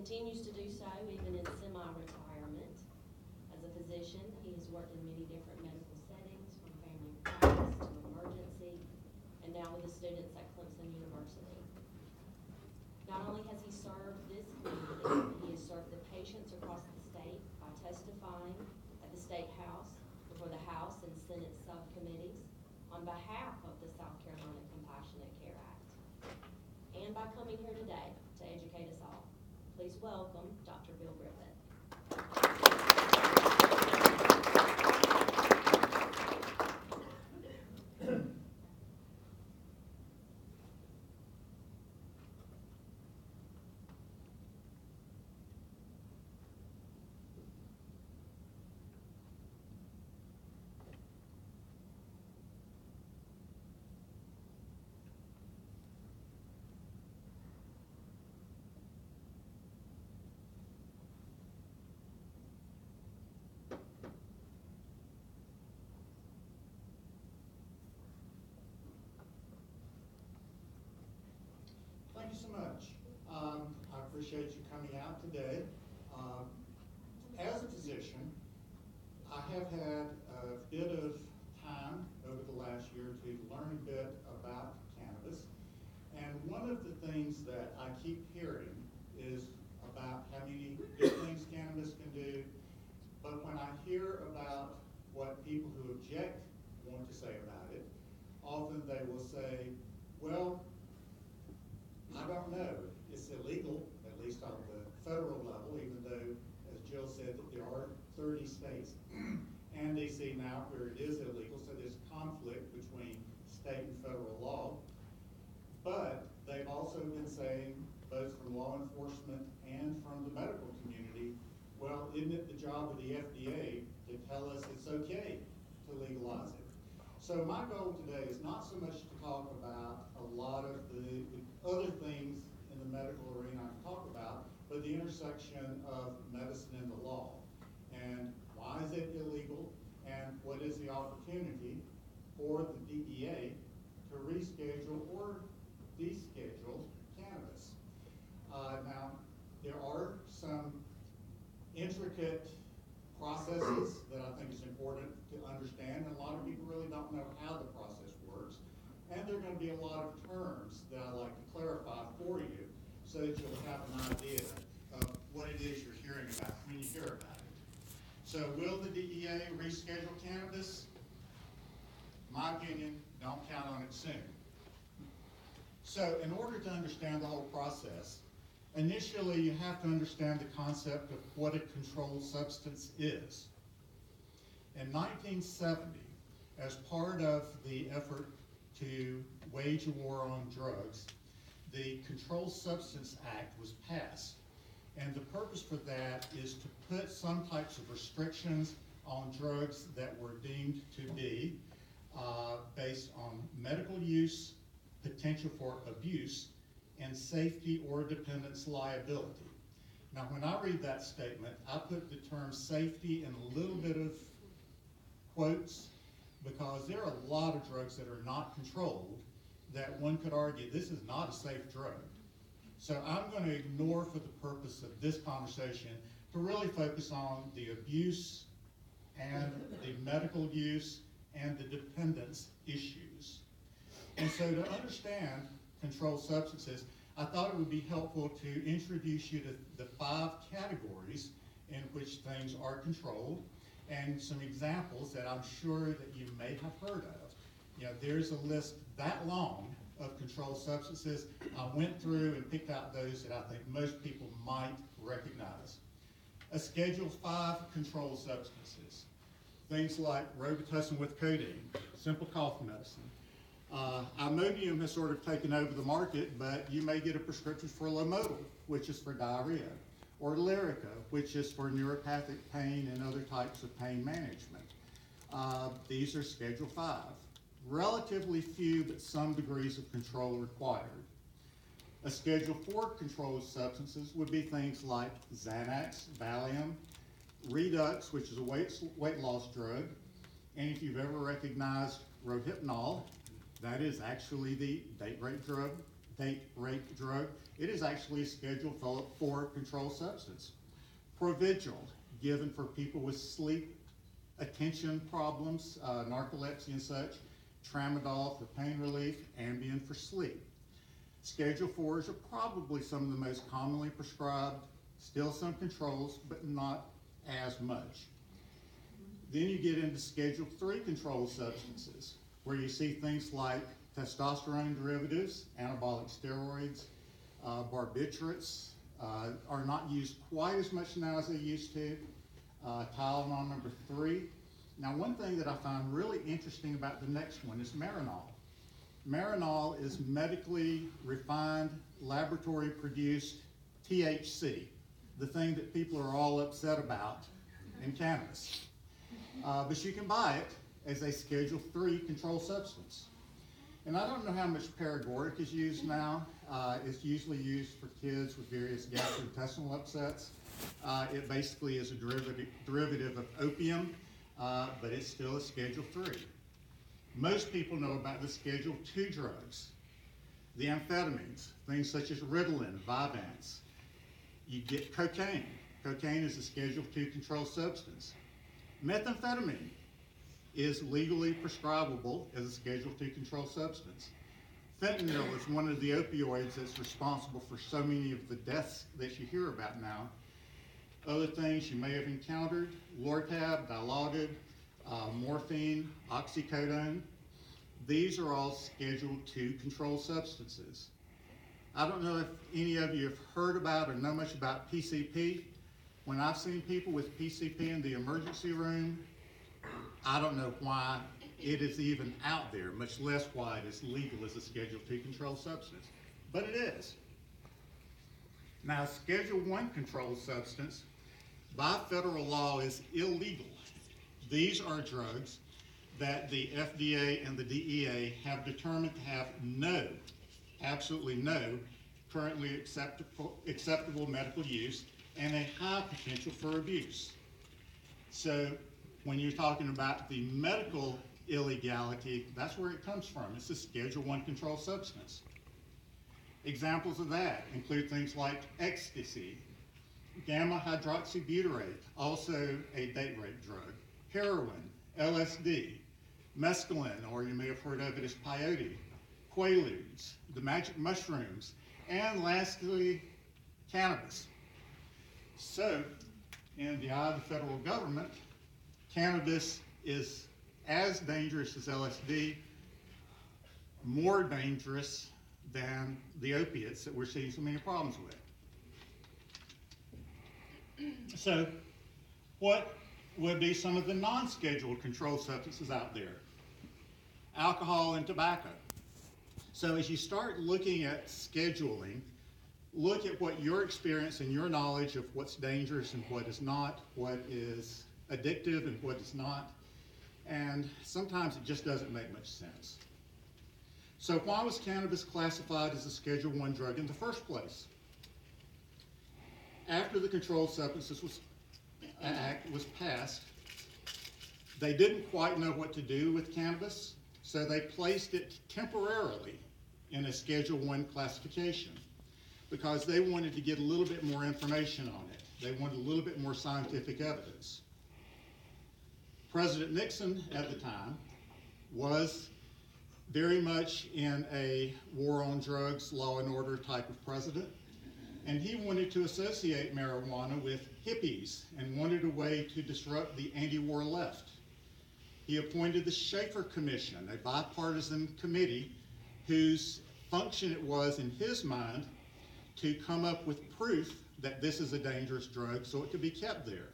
continues to do so even in semi-retirement. As a physician, he has worked in many different medical settings, from family practice to emergency, and now with the students at Clemson University. Not only has he served this community, he has served the patients across the state by testifying at the State House, before the House and Senate subcommittees, on behalf of the South Carolina Compassionate Care Act, and by coming here today to educate us all. Please welcome Dr. Bill Griffith. Thank you so much. I appreciate you coming out today. As a physician, I have had a bit of time over the last year or two to learn a bit about cannabis. And one of the things that I keep hearing is about how many good things cannabis can do. But when I hear about what people who object want to say about it, often they will say, well, I don't know. It's illegal, at least on the federal level, even though, as Jill said, that there are 30 states and DC now where it is illegal, so there's conflict between state and federal law. But they've also been saying, both from law enforcement and from the medical community, well, isn't it the job of the FDA to tell us it's okay to legalize it? So my goal today is not so much to talk about a lot of the other things in the medical arena I can talk about, but the intersection of medicine and the law. And why is it illegal? And what is the opportunity for the DEA to reschedule or deschedule cannabis? Now, there are some intricate processes that I think is important to understand, and a lot of people really don't know how the process works. And there are going to be a lot of terms that I'd like to clarify for you so that you'll have an idea of what it is you're hearing about when you hear about it. So will the DEA reschedule cannabis? My opinion, don't count on it soon. So in order to understand the whole process, initially you have to understand the concept of what a controlled substance is. In 1970, as part of the effort to wage a war on drugs, the Controlled Substance Act was passed. And the purpose for that is to put some types of restrictions on drugs that were deemed to be based on medical use, potential for abuse, and safety or dependence liability. Now, when I read that statement, I put the term safety in a little bit of quotes, because there are a lot of drugs that are not controlled that one could argue this is not a safe drug. So I'm going to ignore, for the purpose of this conversation, to really focus on the abuse and the medical use and the dependence issues. And so to understand controlled substances, I thought it would be helpful to introduce you to the 5 categories in which things are controlled, and some examples that I'm sure that you may have heard of. You know, there's a list that long of controlled substances. I went through and picked out those that I think most people might recognize. A Schedule 5 controlled substances. Things like Robitussin with codeine, simple cough medicine. Imodium has sort of taken over the market, but you may get a prescription for Lomotil, which is for diarrhea, or Lyrica, which is for neuropathic pain and other types of pain management. These are Schedule 5. Relatively few, but some degrees of control required. A Schedule 4 controlled substances would be things like Xanax, Valium, Redux, which is a weight loss drug, and if you've ever recognized Rohypnol, that is actually the date rape drug rate drug. It is actually scheduled for controlled substance. Provigil, given for people with sleep attention problems, narcolepsy and such. Tramadol for pain relief, Ambien for sleep. Schedule 4s are probably some of the most commonly prescribed, still some controls, but not as much. Then you get into Schedule 3 controlled substances, where you see things like testosterone derivatives, anabolic steroids, barbiturates are not used quite as much now as they used to. Tylenol number 3. Now, one thing that I find really interesting about the next one is Marinol. Marinol is medically refined, laboratory-produced THC, the thing that people are all upset about in cannabis. But you can buy it as a Schedule 3 controlled substance. And I don't know how much Paregoric is used now. It's usually used for kids with various gastrointestinal upsets. It basically is a derivative of opium, but it's still a Schedule 3. Most people know about the Schedule 2 drugs, the amphetamines, things such as Ritalin, Vyvanse. You get cocaine. Cocaine is a Schedule 2 controlled substance. Methamphetamine is legally prescribable as a Schedule 2 controlled substance. Fentanyl is one of the opioids that's responsible for so many of the deaths that you hear about now. Other things you may have encountered: Lortab, Dilaudid, morphine, oxycodone. These are all Schedule 2 controlled substances. I don't know if any of you have heard about or know much about PCP. When I've seen people with PCP in the emergency room, I don't know why it is even out there, much less why it is legal as a Schedule 2 controlled substance. But it is. Now, Schedule 1 controlled substance, by federal law, is illegal. These are drugs that the FDA and the DEA have determined to have no, absolutely no, currently acceptable medical use and a high potential for abuse. So when you're talking about the medical illegality, that's where it comes from. It's a Schedule 1 controlled substance. Examples of that include things like ecstasy, gamma hydroxybutyrate, also a date rape drug, heroin, LSD, mescaline, or you may have heard of it as peyote, quaaludes, the magic mushrooms, and lastly, cannabis. So, in the eye of the federal government, cannabis is as dangerous as LSD, more dangerous than the opiates that we're seeing so many problems with. So, what would be some of the non-scheduled controlled substances out there? Alcohol and tobacco. So as you start looking at scheduling, look at what your experience and your knowledge of what's dangerous and what is not, what is addictive and what is not, and sometimes it just doesn't make much sense. So why was cannabis classified as a Schedule 1 drug in the first place? After the Controlled Substances Act was passed, they didn't quite know what to do with cannabis, so they placed it temporarily in a Schedule 1 classification because they wanted to get a little bit more information on it. They wanted a little bit more scientific evidence. President Nixon at the time was very much in a war on drugs, law and order type of president, and he wanted to associate marijuana with hippies and wanted a way to disrupt the anti-war left. He appointed the Schaefer Commission, a bipartisan committee whose function it was, in his mind, to come up with proof that this is a dangerous drug so it could be kept there.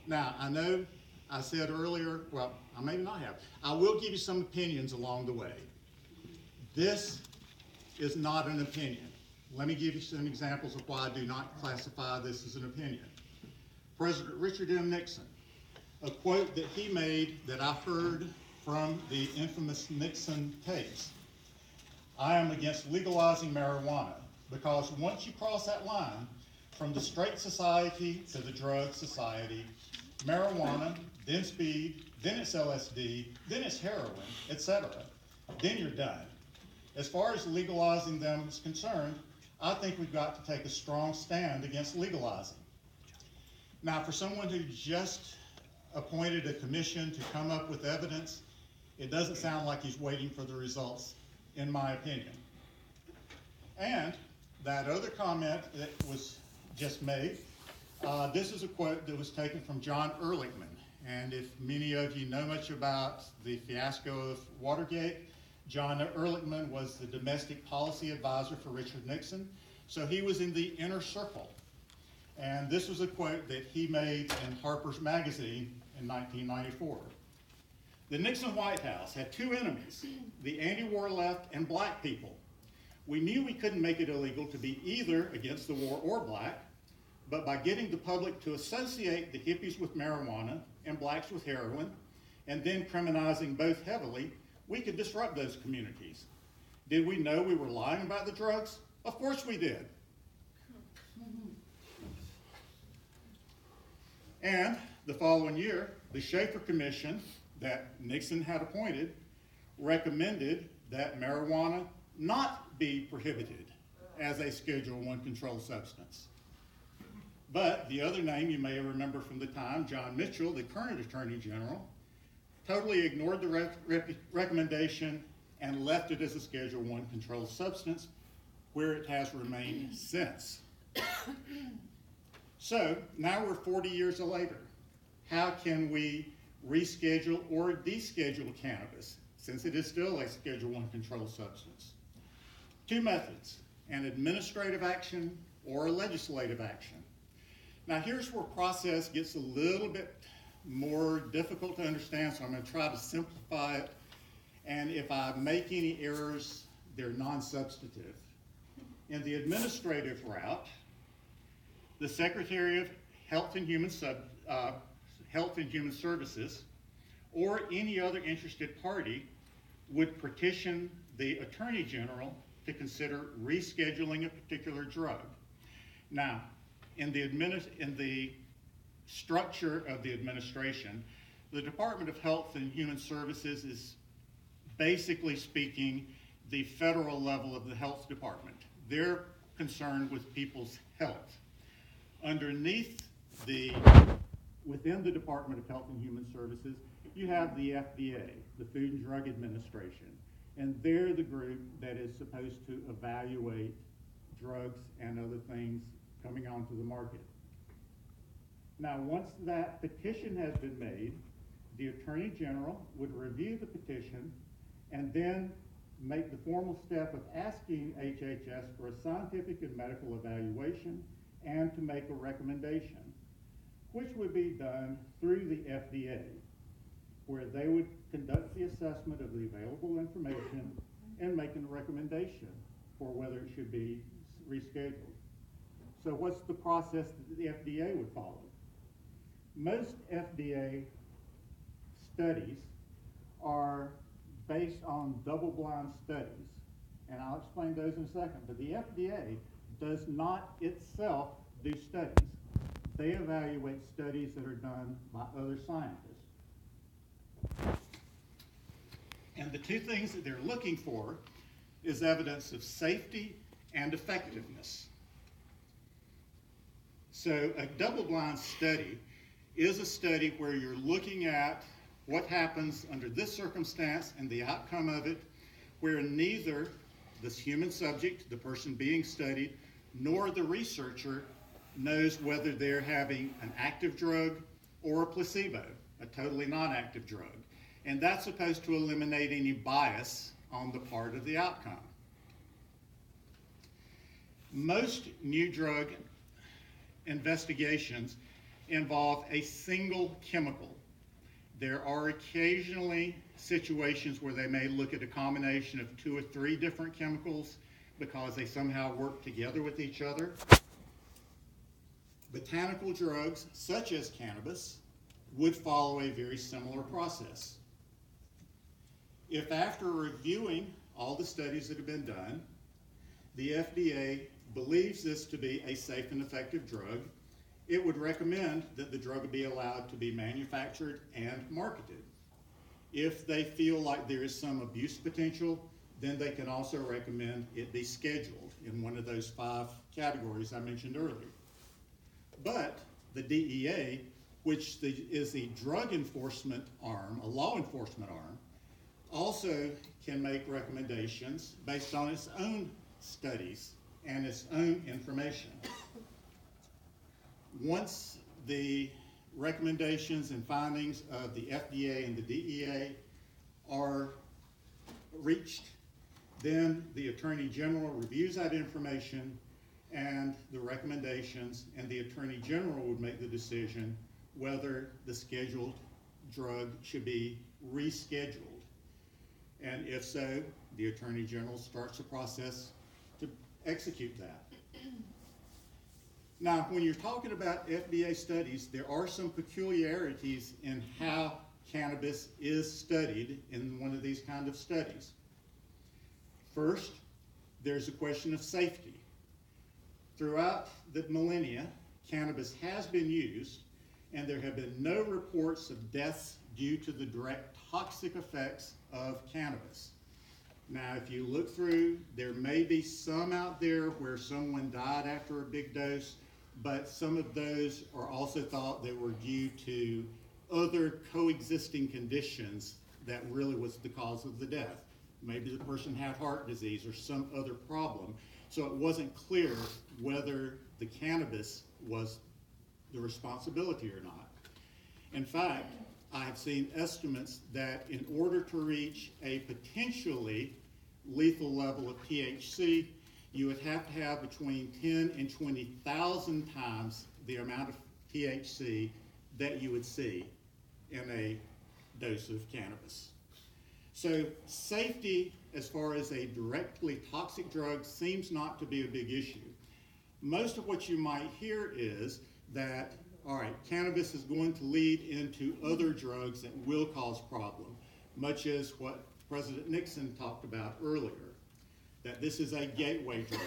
Now, I know I said earlier, well, I may not have, I will give you some opinions along the way. This is not an opinion. Let me give you some examples of why I do not classify this as an opinion. President Richard M. Nixon, a quote that he made that I heard from the infamous Nixon tapes: "I am against legalizing marijuana because once you cross that line from the straight society to the drug society, marijuana, then speed, then it's LSD, then it's heroin, etc., then you're done. as far as legalizing them is concerned, I think we've got to take a strong stand against legalizing. Now, for someone who just appointed a commission to come up with evidence, it doesn't sound like he's waiting for the results, in my opinion. And that other comment that was just made, this is a quote that was taken from John Ehrlichman. And if many of you know much about the fiasco of Watergate, John Ehrlichman was the domestic policy advisor for Richard Nixon. So he was in the inner circle. And this was a quote that he made in Harper's Magazine in 1994. The Nixon White House had two enemies, the anti-war left and black people. We knew we couldn't make it illegal to be either against the war or black, but by getting the public to associate the hippies with marijuana and blacks with heroin, and then criminalizing both heavily, we could disrupt those communities. Did we know we were lying about the drugs? Of course we did. And the following year, the Schaefer Commission that Nixon had appointed recommended that marijuana not be prohibited as a Schedule I controlled substance. But the other name you may remember from the time, John Mitchell, the current Attorney General, totally ignored the recommendation and left it as a Schedule I controlled substance, where it has remained since. So now we're 40 years later. How can we reschedule or deschedule cannabis, since it is still a Schedule I controlled substance? Two methods: an administrative action or a legislative action. Now here's where process gets a little bit more difficult to understand, so I'm going to try to simplify it. And if I make any errors, they're non-substantive. In the administrative route, the Secretary of Health and Human Services or any other interested party would petition the Attorney General to consider rescheduling a particular drug. Now, in the structure of the administration, the Department of Health and Human Services is, basically speaking, the federal level of the health department. They're concerned with people's health. Underneath within the Department of Health and Human Services, you have the FDA, the Food and Drug Administration, and they're the group that is supposed to evaluate drugs and other things coming onto the market. Now, once that petition has been made, the Attorney General would review the petition and then make the formal step of asking HHS for a scientific and medical evaluation and to make a recommendation, which would be done through the FDA, where they would conduct the assessment of the available information and make a recommendation for whether it should be rescheduled. So what's the process that the FDA would follow? Most FDA studies are based on double-blind studies, and I'll explain those in a second, but the FDA does not itself do studies. They evaluate studies that are done by other scientists. And the two things that they're looking for is evidence of safety and effectiveness. So a double-blind study is a study where you're looking at what happens under this circumstance and the outcome of it, where neither this human subject, the person being studied, nor the researcher knows whether they're having an active drug or a placebo, a totally non-active drug. And that's supposed to eliminate any bias on the part of the outcome. Most new drug investigations involve a single chemical. There are occasionally situations where they may look at a combination of 2 or 3 different chemicals because they somehow work together with each other. Botanical drugs, such as cannabis, would follow a very similar process. If after reviewing all the studies that have been done, the FDA believes this to be a safe and effective drug, it would recommend that the drug be allowed to be manufactured and marketed. If they feel like there is some abuse potential, then they can also recommend it be scheduled in one of those 5 categories I mentioned earlier. But the DEA, which is the drug enforcement arm, a law enforcement arm, also can make recommendations based on its own studies and its own information. Once the recommendations and findings of the FDA and the DEA are reached, then the Attorney General reviews that information and the recommendations, and the Attorney General would make the decision whether the scheduled drug should be rescheduled. And if so, the Attorney General starts the process to execute that. Now, when you're talking about FDA studies, there are some peculiarities in how cannabis is studied in one of these kind of studies. First, there's a question of safety. Throughout the millennia, cannabis has been used, and there have been no reports of deaths due to the direct toxic effects of cannabis. Now, if you look through, there may be some out there where someone died after a big dose, but some of those are also thought they were due to other coexisting conditions that really was the cause of the death. Maybe the person had heart disease or some other problem. So it wasn't clear whether the cannabis was the responsibility or not. In fact, I have seen estimates that in order to reach a potentially lethal level of THC, you would have to have between 10 and 20,000 times the amount of THC that you would see in a dose of cannabis. So safety as far as a directly toxic drug seems not to be a big issue. Most of what you might hear is that, all right, cannabis is going to lead into other drugs that will cause problem, much as what President Nixon talked about earlier, that this is a gateway drug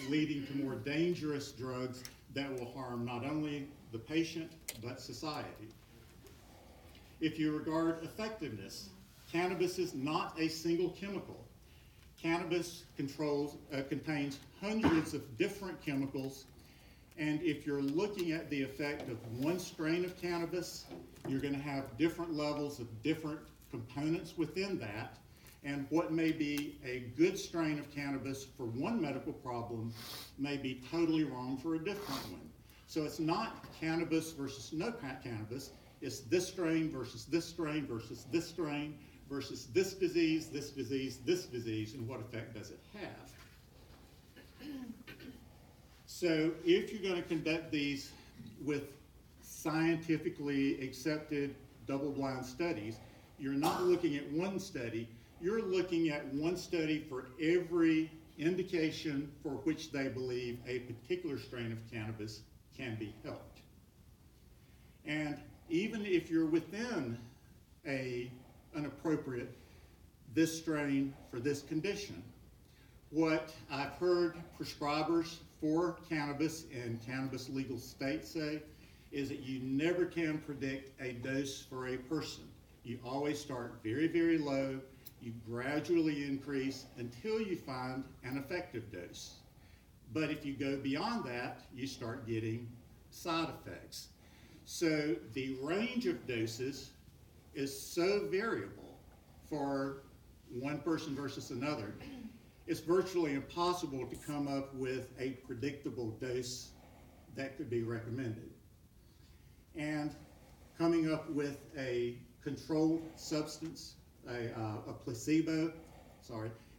leading to more dangerous drugs that will harm not only the patient, but society. If you regard effectiveness, cannabis is not a single chemical. Cannabis contains hundreds of different chemicals, and if you're looking at the effect of one strain of cannabis, you're going to have different levels of different components within that, and what may be a good strain of cannabis for one medical problem may be totally wrong for a different one. So it's not cannabis versus no cannabis, it's this strain versus this strain versus this strain versus this disease, this disease, this disease, and what effect does it have? So if you're going to conduct these with scientifically accepted double-blind studies, you're not looking at one study, you're looking at one study for every indication for which they believe a particular strain of cannabis can be helped. And even if you're within an appropriate this strain for this condition, what I've heard prescribers for cannabis in cannabis legal states say is that you never can predict a dose for a person. You always start very, very low, you gradually increase until you find an effective dose. But if you go beyond that, you start getting side effects. So the range of doses is so variable for one person versus another, it's virtually impossible to come up with a predictable dose that could be recommended. And coming up with a controlled substance, a placebo,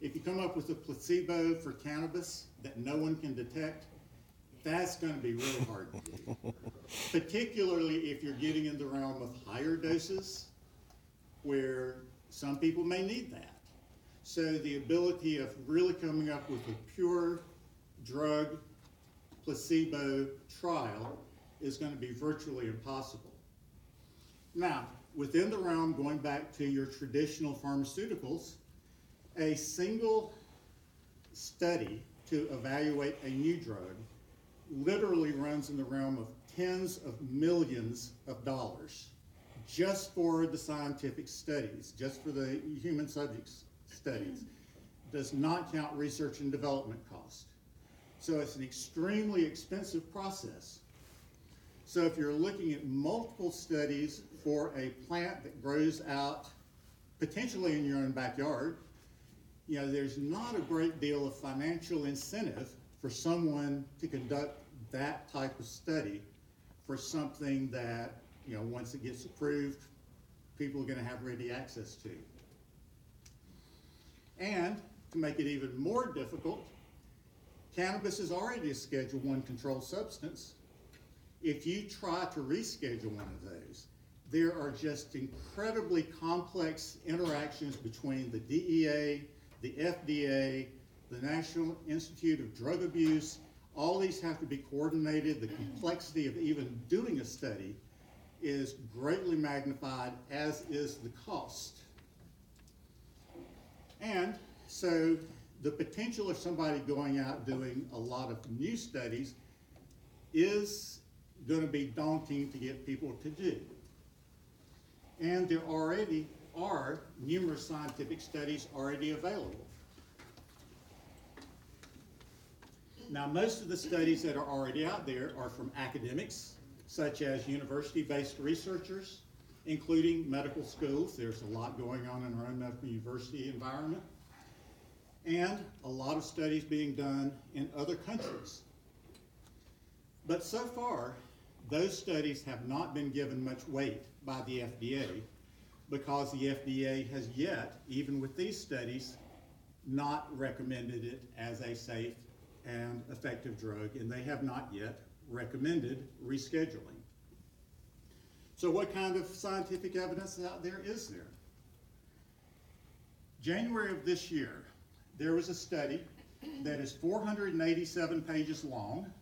if you come up with a placebo for cannabis that no one can detect, that's going to be really hard to do. Particularly if you're getting in the realm of higher doses, where some people may need that. So the ability of really coming up with a pure drug placebo trial is going to be virtually impossible. Now, within the realm, going back to your traditional pharmaceuticals, a single study to evaluate a new drug literally runs in the realm of tens of millions of dollars just for the scientific studies, just for the human subjects studies. does not count research and development costs. So it's an extremely expensive process. So if you're looking at multiple studies for a plant that grows out potentially in your own backyard, there's not a great deal of financial incentive for someone to conduct that type of study for something that, once it gets approved, people are going to have ready access to. And to make it even more difficult, cannabis is already a Schedule I controlled substance. If you try to reschedule one of those, there are just incredibly complex interactions between the DEA, the FDA, the National Institute of Drug Abuse. All these have to be coordinated. The complexity of even doing a study is greatly magnified, as is the cost. And so the potential of somebody going out doing a lot of new studies is going to be daunting to get people to do. And there already are numerous scientific studies already available. Now, most of the studies that are already out there are from academics, such as university-based researchers, including medical schools. There's a lot going on in our own medical university environment. And a lot of studies being done in other countries. But so far, those studies have not been given much weight by the FDA, because the FDA has yet, even with these studies, not recommended it as a safe and effective drug, and they have not yet recommended rescheduling. So what kind of scientific evidence out there is there? January of this year, there was a study that is 487 pages long,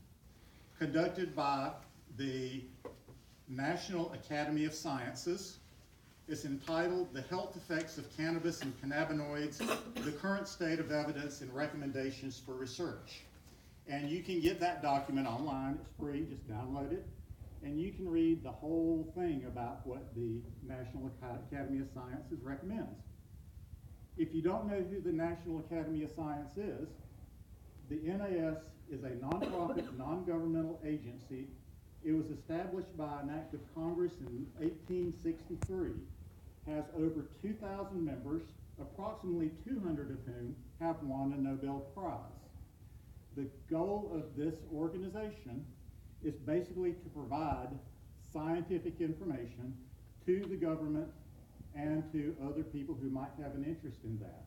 conducted by the National Academy of Sciences. It's entitled "The Health Effects of Cannabis and Cannabinoids, the Current State of Evidence and Recommendations for Research." And you can get that document online. It's free. Just download it. And you can read the whole thing about what the National Academy of Sciences recommends. If you don't know who the National Academy of Science is, the NAS is a nonprofit, non-governmental agency. It was established by an act of Congress in 1863, has over 2,000 members, approximately 200 of whom have won a Nobel Prize. The goal of this organization is basically to provide scientific information to the government and to other people who might have an interest in that.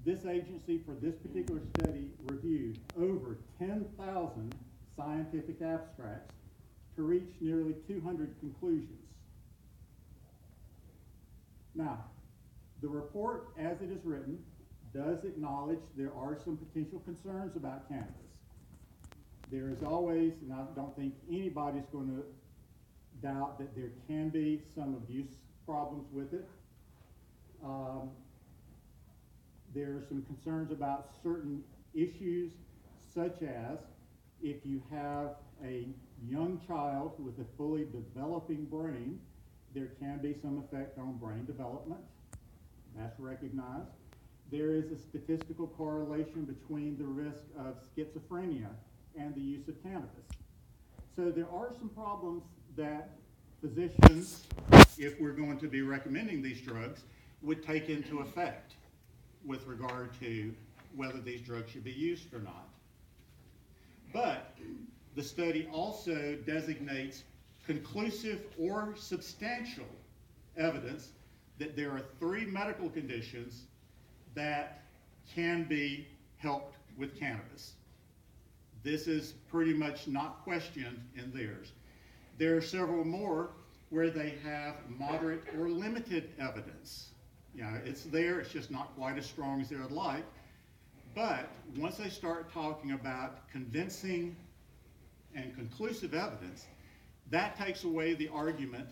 This agency, for this particular study, reviewed over 10,000 scientific abstracts to reach nearly 200 conclusions. Now, the report, as it is written, does acknowledge there are some potential concerns about cannabis. There is always, and I don't think anybody's going to doubt that there can be some abuse problems with it. There are some concerns about certain issues, such as if you have a young child with a fully developing brain, there can be some effect on brain development. That's recognized. There is a statistical correlation between the risk of schizophrenia and the use of cannabis. So there are some problems that physicians, if we're going to be recommending these drugs, would take into effect with regard to whether these drugs should be used or not. But the study also designates conclusive or substantial evidence that there are 3 medical conditions that can be helped with cannabis. This is pretty much not questioned in theirs. There are several more where they have moderate or limited evidence. It's there, it's just not quite as strong as they would like. But once they start talking about convincing and conclusive evidence, that takes away the argument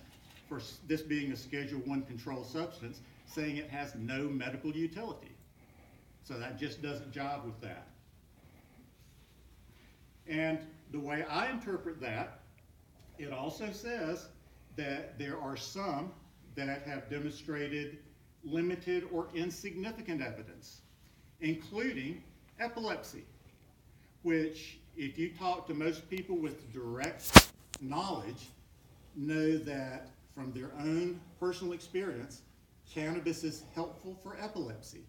for this being a Schedule I controlled substance, saying it has no medical utility. So that just doesn't jive with that. And the way I interpret that, it also says that there are some that have demonstrated limited, or insignificant evidence, including epilepsy, which, if you talk to most people with direct knowledge, know that from their own personal experience, cannabis is helpful for epilepsy.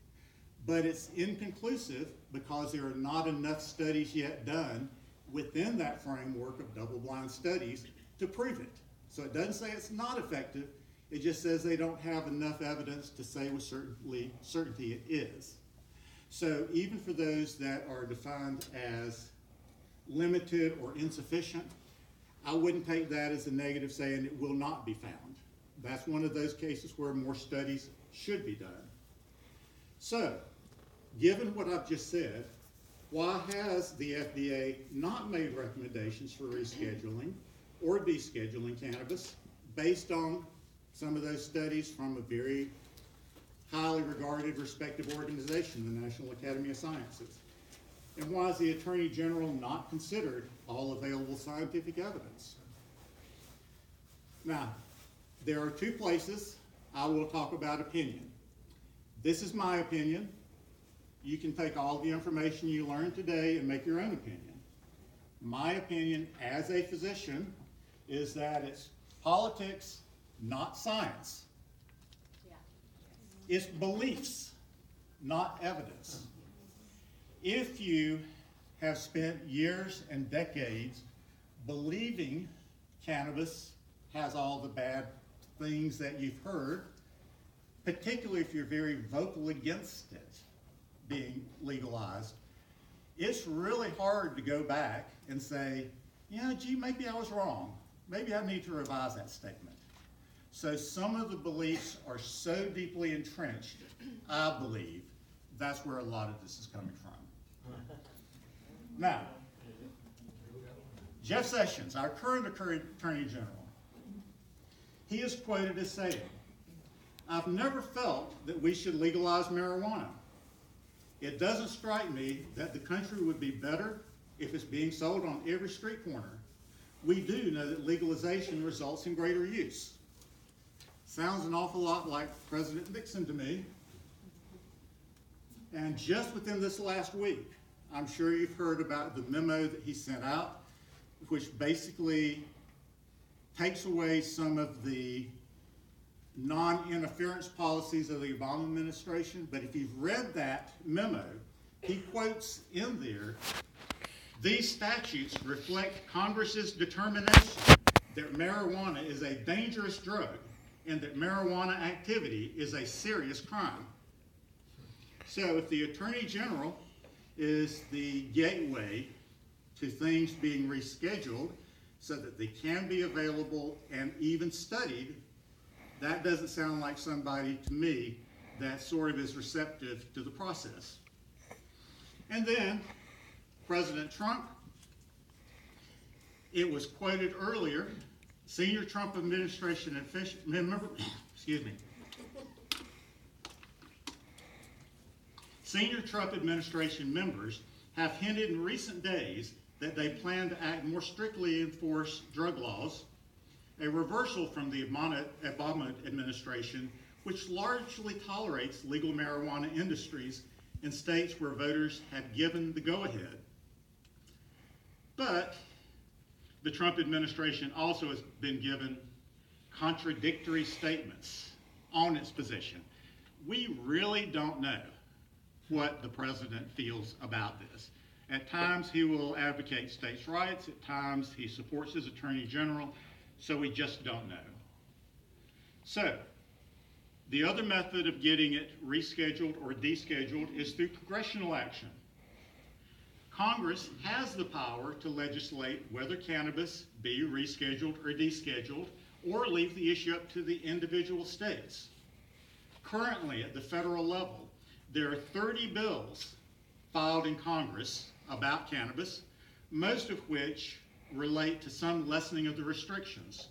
But it's inconclusive because there are not enough studies yet done within that framework of double-blind studies to prove it. So it doesn't say it's not effective, it just says they don't have enough evidence to say with certainty it is. So even for those that are defined as limited or insufficient, I wouldn't take that as a negative saying it will not be found. That's one of those cases where more studies should be done. So, given what I've just said, why has the FDA not made recommendations for rescheduling or descheduling cannabis based on some of those studies from a very highly regarded, respected organization, the National Academy of Sciences? And why has the Attorney General not considered all available scientific evidence? Now, there are two places I will talk about opinion. This is my opinion. You can take all the information you learned today and make your own opinion. My opinion as a physician is that it's politics, not science. Yeah. It's beliefs, not evidence. If you have spent years and decades believing cannabis has all the bad things that you've heard, particularly if you're very vocal against it being legalized, it's really hard to go back and say, yeah, gee, maybe I was wrong. Maybe I need to revise that statement. So some of the beliefs are so deeply entrenched, I believe, that's where a lot of this is coming from. Now, Jeff Sessions, our current Attorney General, he is quoted as saying, "I've never felt that we should legalize marijuana. It doesn't strike me that the country would be better if it's being sold on every street corner. We do know that legalization results in greater use." Sounds an awful lot like President Nixon to me. And just within this last week, I'm sure you've heard about the memo that he sent out, which basically takes away some of the non-interference policies of the Obama administration. But if you've read that memo, he quotes in there, "These statutes reflect Congress's determination that marijuana is a dangerous drug and that marijuana activity is a serious crime." So if the Attorney General is the gateway to things being rescheduled so that they can be available and even studied, that doesn't sound like somebody to me that sort of is receptive to the process. And then President Trump, it was quoted earlier, senior Trump administration member, Senior Trump administration members have hinted in recent days that they plan to act more strictly enforce drug laws, a reversal from the Obama administration, which largely tolerates legal marijuana industries in states where voters had given the go-ahead. But the Trump administration also has been given contradictory statements on its position. We really don't know what the president feels about this. At times he will advocate states' rights, at times he supports his attorney general, so we just don't know. So, the other method of getting it rescheduled or descheduled is through congressional action. Congress has the power to legislate whether cannabis be rescheduled or descheduled, or leave the issue up to the individual states. Currently, at the federal level, there are 30 bills filed in Congress about cannabis, most of which relate to some lessening of the restrictions.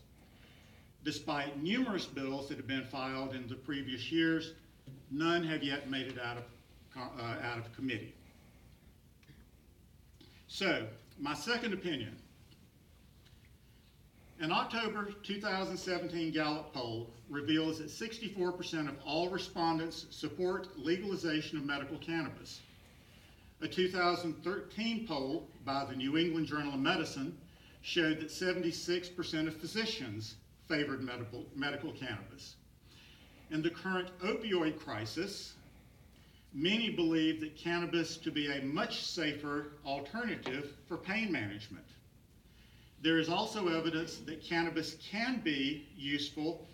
Despite numerous bills that have been filed in the previous years, none have yet made it out of committee. So, my second opinion, An October 2017 Gallup poll reveals that 64% of all respondents support legalization of medical cannabis. A 2013 poll by the New England Journal of Medicine showed that 76% of physicians favored medical cannabis. In the current opioid crisis, many believe that cannabis to be a much safer alternative for pain management. There is also evidence that cannabis can be useful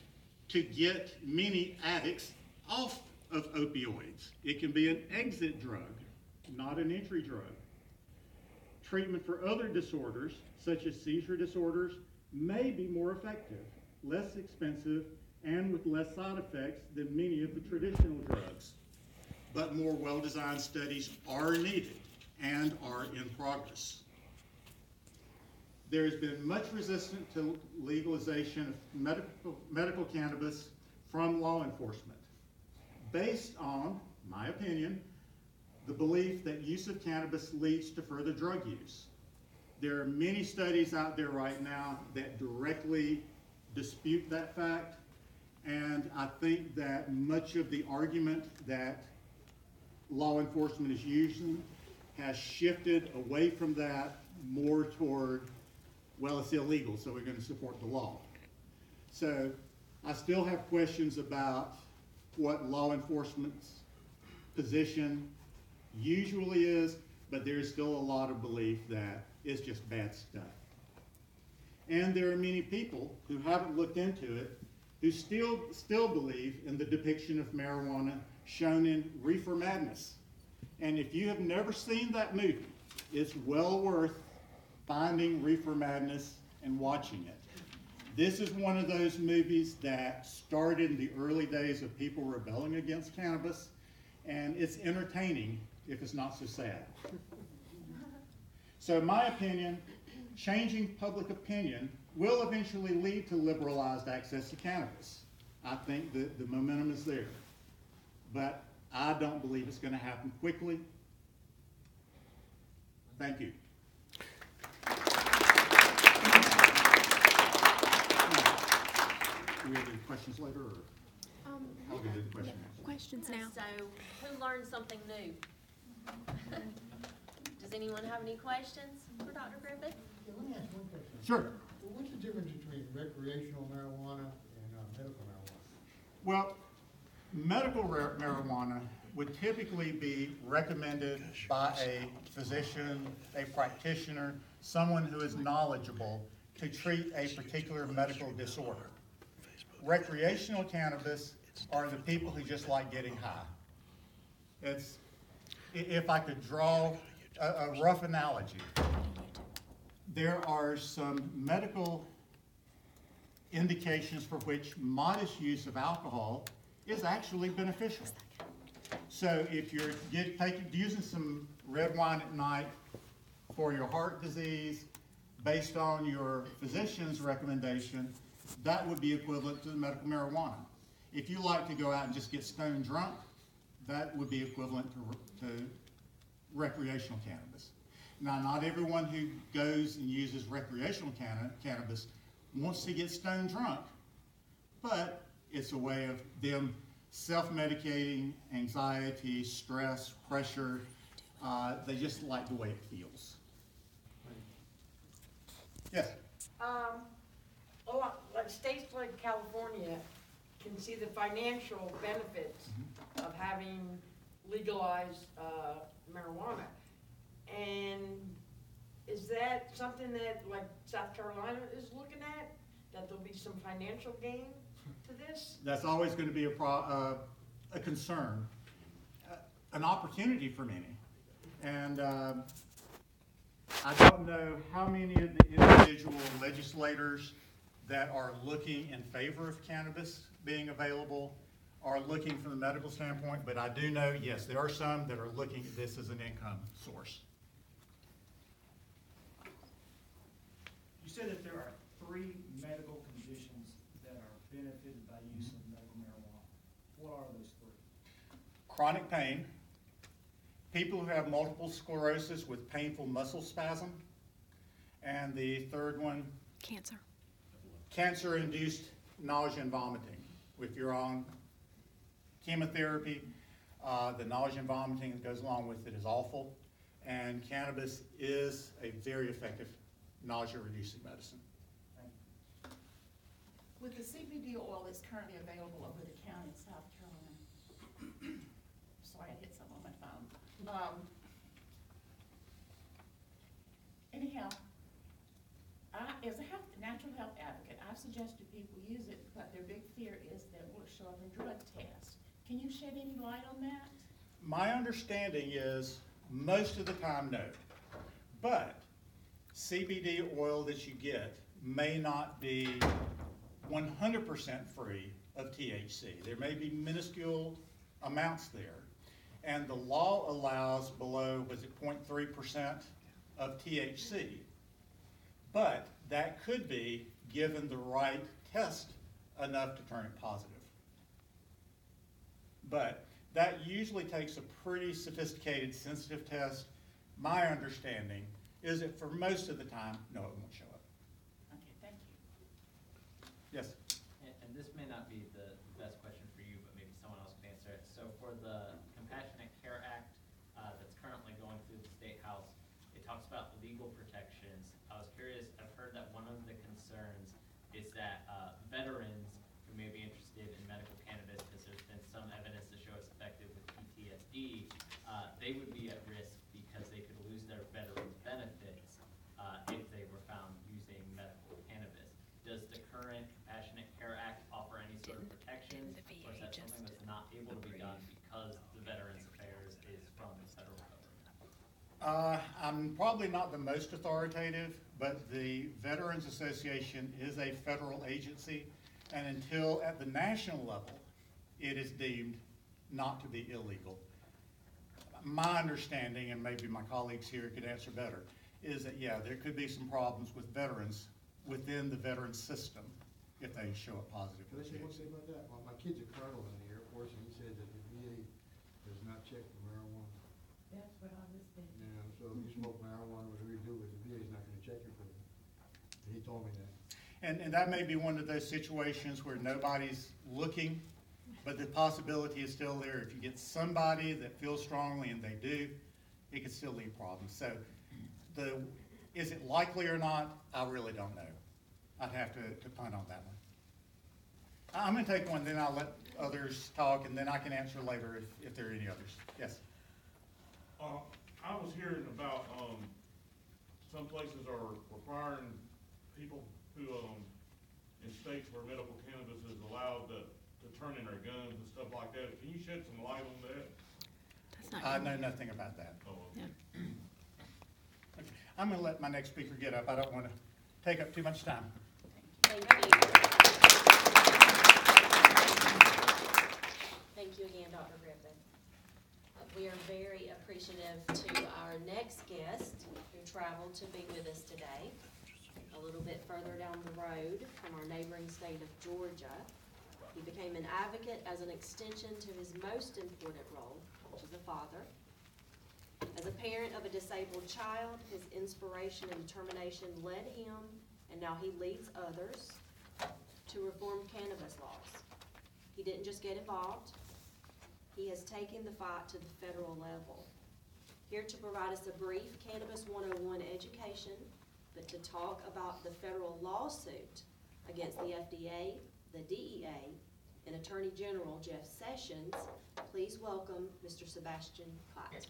to get many addicts off of opioids. It can be an exit drug, not an entry drug. Treatment for other disorders, such as seizure disorders, may be more effective, less expensive, and with less side effects than many of the traditional drugs. But more well-designed studies are needed and are in progress. There has been much resistance to legalization of medical cannabis from law enforcement, based on, my opinion, the belief that use of cannabis leads to further drug use. There are many studies out there right now that directly dispute that fact, and I think that much of the argument that law enforcement is using has shifted away from that more toward, well, it's illegal, so we're going to support the law. So I still have questions about what law enforcement's position usually is, but there's still a lot of belief that it's just bad stuff. And there are many people who haven't looked into it who still believe in the depiction of marijuana shown in Reefer Madness. And if you have never seen that movie, it's well worth finding Reefer Madness and watching it. This is one of those movies that started in the early days of people rebelling against cannabis, and it's entertaining if it's not so sad. So in my opinion, changing public opinion will eventually lead to liberalized access to cannabis. I think that the momentum is there, but I don't believe it's going to happen quickly. Thank you. Do we have any questions later, or how do we do the question? Questions now. So, who learned something new? Does anyone have any questions for Dr. Griffith? Yeah, let me ask one question. Sure. Well, what's the difference between recreational marijuana and medical marijuana? Well, medical marijuana would typically be recommended by a physician, a practitioner, someone who is knowledgeable to treat a particular medical disorder. Recreational cannabis are the people who just like getting high. It's, if I could draw a rough analogy, there are some medical indications for which modest use of alcohol is actually beneficial. So if you're using some red wine at night for your heart disease, based on your physician's recommendation, that would be equivalent to the medical marijuana. If you like to go out and just get stone drunk, that would be equivalent to recreational cannabis. Now, not everyone who goes and uses recreational cannabis wants to get stone drunk, but it's a way of them self-medicating anxiety, stress, pressure. They just like the way it feels. Yes? Like states like California can see the financial benefits of having legalized marijuana. And is that something that like South Carolina is looking at? That there'll be some financial gain to this? That's always going to be a concern, an opportunity for many. And I don't know how many of the individual legislators that are looking in favor of cannabis being available are looking from the medical standpoint, but I do know, yes, there are some that are looking at this as an income source. You said that there are 3 medical conditions that are benefited by use of medical marijuana. What are those 3? Chronic pain, people who have multiple sclerosis with painful muscle spasm, and the third one, Cancer. cancer-induced nausea and vomiting. If you're on chemotherapy, the nausea and vomiting that goes along with it is awful, and cannabis is a very effective nausea-reducing medicine. With the CBD oil that's currently available over the county in South Carolina, sorry, I hit something on my phone. Anyhow, as a natural health advocate, I've suggested people use it, but their big fear is that it will show up in drug tests. Can you shed any light on that? My understanding is most of the time, no. But CBD oil that you get may not be 100% free of THC. There may be minuscule amounts there. And the law allows below, was it 0.3% of THC? But that could be, given the right test, enough to turn it positive. But that usually takes a pretty sophisticated, sensitive test. My understanding is that for most of the time, no, it won't show up. Okay, thank you. Yes? And this may not be the best question for you, but maybe someone else can answer it. So for the Compassionate Care Act that's currently going through the State House, it talks about legal protections. I was curious, I've heard that one of the concerns is that veterans who may be interested in medical cannabis, because there's been some evidence to show it's effective with PTSD, they would be at risk because they could lose their veterans benefits if they were found using medical cannabis. Does the current Compassionate Care Act offer any sort of protections, or is that something that's not able to be done because the Veterans Affairs is from the federal government? I'm probably not the most authoritative, but the Veterans Association is a federal agency, and until at the national level, it is deemed not to be illegal. My understanding, and maybe my colleagues here could answer better, is that, yeah, there could be some problems with veterans within the veteran system if they show up positive. Can I say one thing about that? Well, my kid's a colonel in the Air Force, and he said that the VA does not check for marijuana. That's what I was thinking. You know, so if you smoke marijuana, whatever you do with it, the VA's not gonna check you for it. And he told me that. And that may be one of those situations where nobody's looking, but the possibility is still there. If you get somebody that feels strongly, and they do, it could still lead problems. So is it likely or not? I really don't know. I'd have to punt on that one. I'm gonna take one, then I'll let others talk, and then I can answer later if there are any others. Yes? I was hearing about, some places are requiring people who, in states where medical cannabis is allowed to turn in their guns and stuff like that. Can you shed some light on that? I know nothing about that. Oh, Okay. I'm gonna let my next speaker get up. I don't wanna take up too much time. Thank you. Thank you again, Dr. Griffin. We are very appreciative to our next guest who traveled to be with us today, a little bit further down the road from our neighboring state of Georgia. He became an advocate as an extension to his most important role, which is a father. As a parent of a disabled child, his inspiration and determination led him, and now he leads others, to reform cannabis laws. He didn't just get involved, he has taken the fight to the federal level. Here to provide us a brief Cannabis 101 education, but to talk about the federal lawsuit against the FDA, the DEA, and Attorney General Jeff Sessions, please welcome Mr. Sebastian Platt.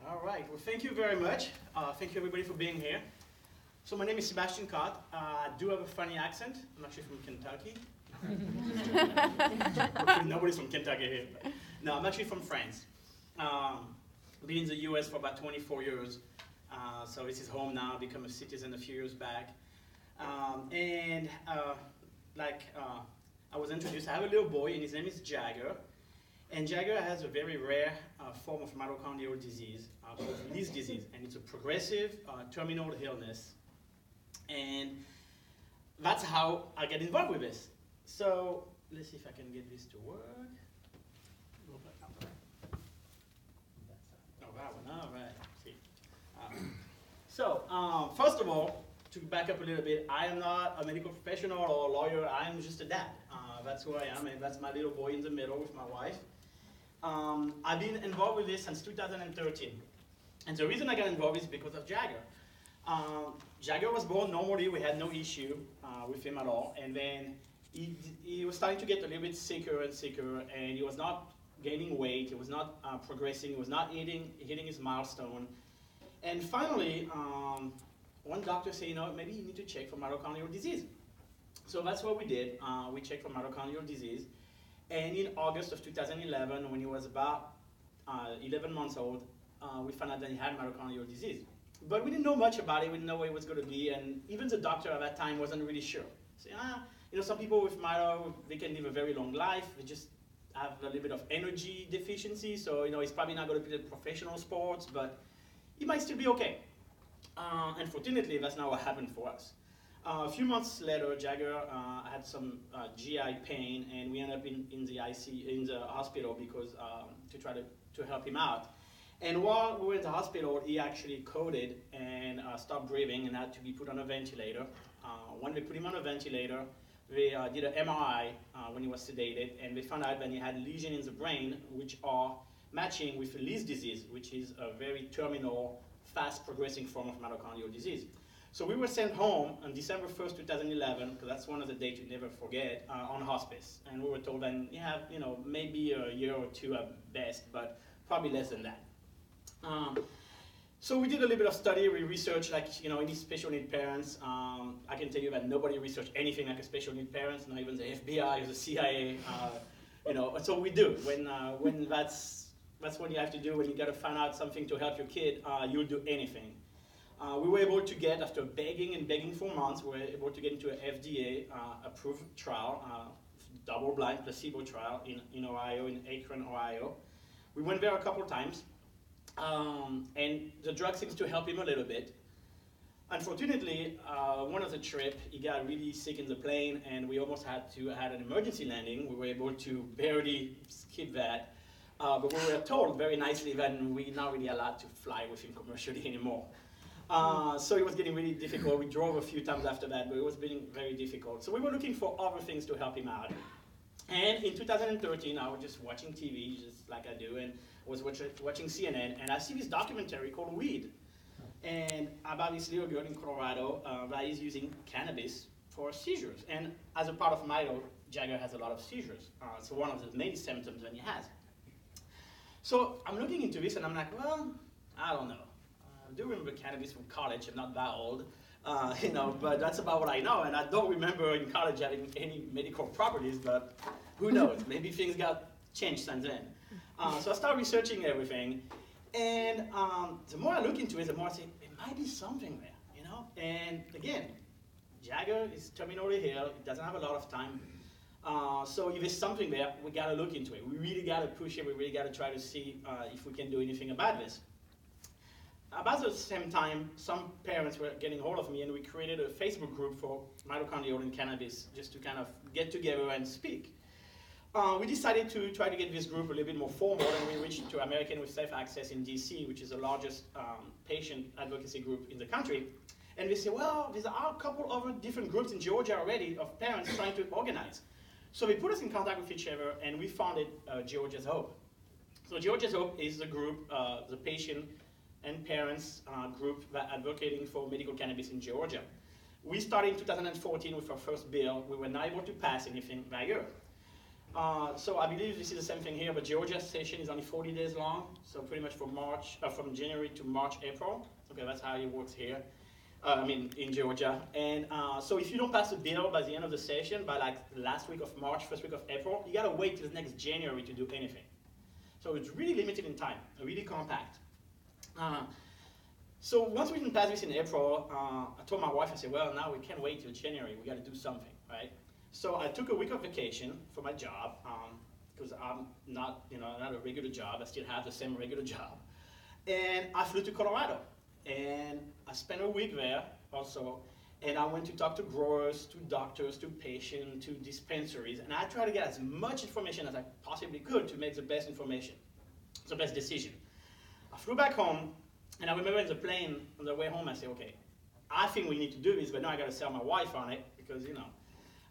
All right, well, thank you very much. Thank you everybody for being here. So my name is Sebastian Cott. I do have a funny accent. I'm actually from Kentucky. Nobody's from Kentucky here. But no, I'm actually from France. Been in the US for about 24 years. So this is home now. I became a citizen a few years back. Like I was introduced, I have a little boy, and his name is Jagger. And Jagger has a very rare form of mitochondrial disease called Lees disease, and it's a progressive terminal illness. And that's how I get involved with this. So let's see if I can get this to work. Oh, that one, all right. See. First of all, to back up a little bit, I am not a medical professional or a lawyer. I am just a dad. That's who I am, and that's my little boy in the middle with my wife. I've been involved with this since 2013. And the reason I got involved is because of Jagger. Jagger was born normally, we had no issue with him at all. And then he was starting to get a little bit sicker and sicker, and he was not gaining weight, he was not progressing, he was not hitting his milestone. And finally, one doctor said, you know, maybe you need to check for mitochondrial disease. So that's what we did. We checked for mitochondrial disease. And in August of 2011, when he was about 11 months old, we found out that he had mitochondrial disease. But we didn't know much about it, we didn't know what it was going to be, and even the doctor at that time wasn't really sure. So, you know, some people with mito, they can live a very long life, they just have a little bit of energy deficiency, so, you know, he's probably not going to play professional sports, but he might still be okay. Unfortunately, that's not what happened for us. A few months later, Jagger had some GI pain, and we ended up in the hospital because to try to help him out. And while we were in the hospital, he actually coded and stopped breathing and had to be put on a ventilator. When they put him on a ventilator, they did an MRI when he was sedated, and they found out that he had lesions in the brain which are matching with Lees disease, which is a very terminal, fast-progressing form of mitochondrial disease. So we were sent home on December 1st, 2011, because that's one of the dates you never forget, on hospice. And we were told that you have, you know, maybe a year or two at best, but probably less than that. So we did a little bit of study. We researched, like, you know, any special need parents. I can tell you that nobody researched anything like a special need parents, not even the FBI or the CIA. You know, that's what we do. When that's what you have to do when you got to find out something to help your kid. You'll do anything. We were able to get, after begging and begging for months, we were able to get into an FDA approved trial, double-blind placebo trial in Ohio, in Akron, Ohio. We went there a couple times. And the drug seems to help him a little bit. Unfortunately, one of the trip, he got really sick in the plane, and we almost had to have an emergency landing. We were able to barely skip that. But we were told very nicely that we're not really allowed to fly with him commercially anymore. So it was getting really difficult. We drove a few times after that, but it was being very difficult. So we were looking for other things to help him out. And in 2013, I was just watching TV, just like I do, and was watching CNN, and I see this documentary called Weed, and about this little girl in Colorado that is using cannabis for seizures. And as a part of mito, Jagger has a lot of seizures. So one of the main symptoms that he has. So I'm looking into this, and I'm like, well, I don't know. I do remember cannabis from college. I'm not that old, you know, but that's about what I know. And I don't remember in college having any medical properties, but who knows? Maybe things got changed since then. So I started researching everything, and the more I look into it, the more I say, it might be something there, you know? And again, Jagger is terminally ill, he doesn't have a lot of time, so if there's something there, we gotta look into it. We really gotta push it, we really gotta try to see if we can do anything about this. About the same time, some parents were getting hold of me, and we created a Facebook group for mitochondrial and cannabis, just to kind of get together and speak. We decided to try to get this group a little bit more formal, and we reached to American with Safe Access in DC, which is the largest patient advocacy group in the country. And they said, well, there are a couple other different groups in Georgia already of parents trying to organize. So they put us in contact with each other, and we founded Georgia's Hope. So Georgia's Hope is the group, the patient and parents group that advocating for medical cannabis in Georgia. We started in 2014 with our first bill. We were not able to pass anything that year. So I believe this is the same thing here, but Georgia's session is only 40 days long, so pretty much from January to March, April. Okay, that's how it works here. In Georgia. And so if you don't pass a bill by the end of the session, by like last week of March, first week of April, you gotta wait till next January to do anything. So it's really limited in time, really compact. So once we didn't pass this in April, I told my wife, I said, well, now we can't wait till January, we gotta do something, right? So I took a week of vacation for my job, because I'm not, not a regular job. I still have the same regular job. And I flew to Colorado. And I spent a week there also. And I went to talk to growers, to doctors, to patients, to dispensaries. And I tried to get as much information as I possibly could to make the best decision. I flew back home, and I remember in the plane on the way home, I said, okay, I think we need to do this, but now I got to sell my wife on it because,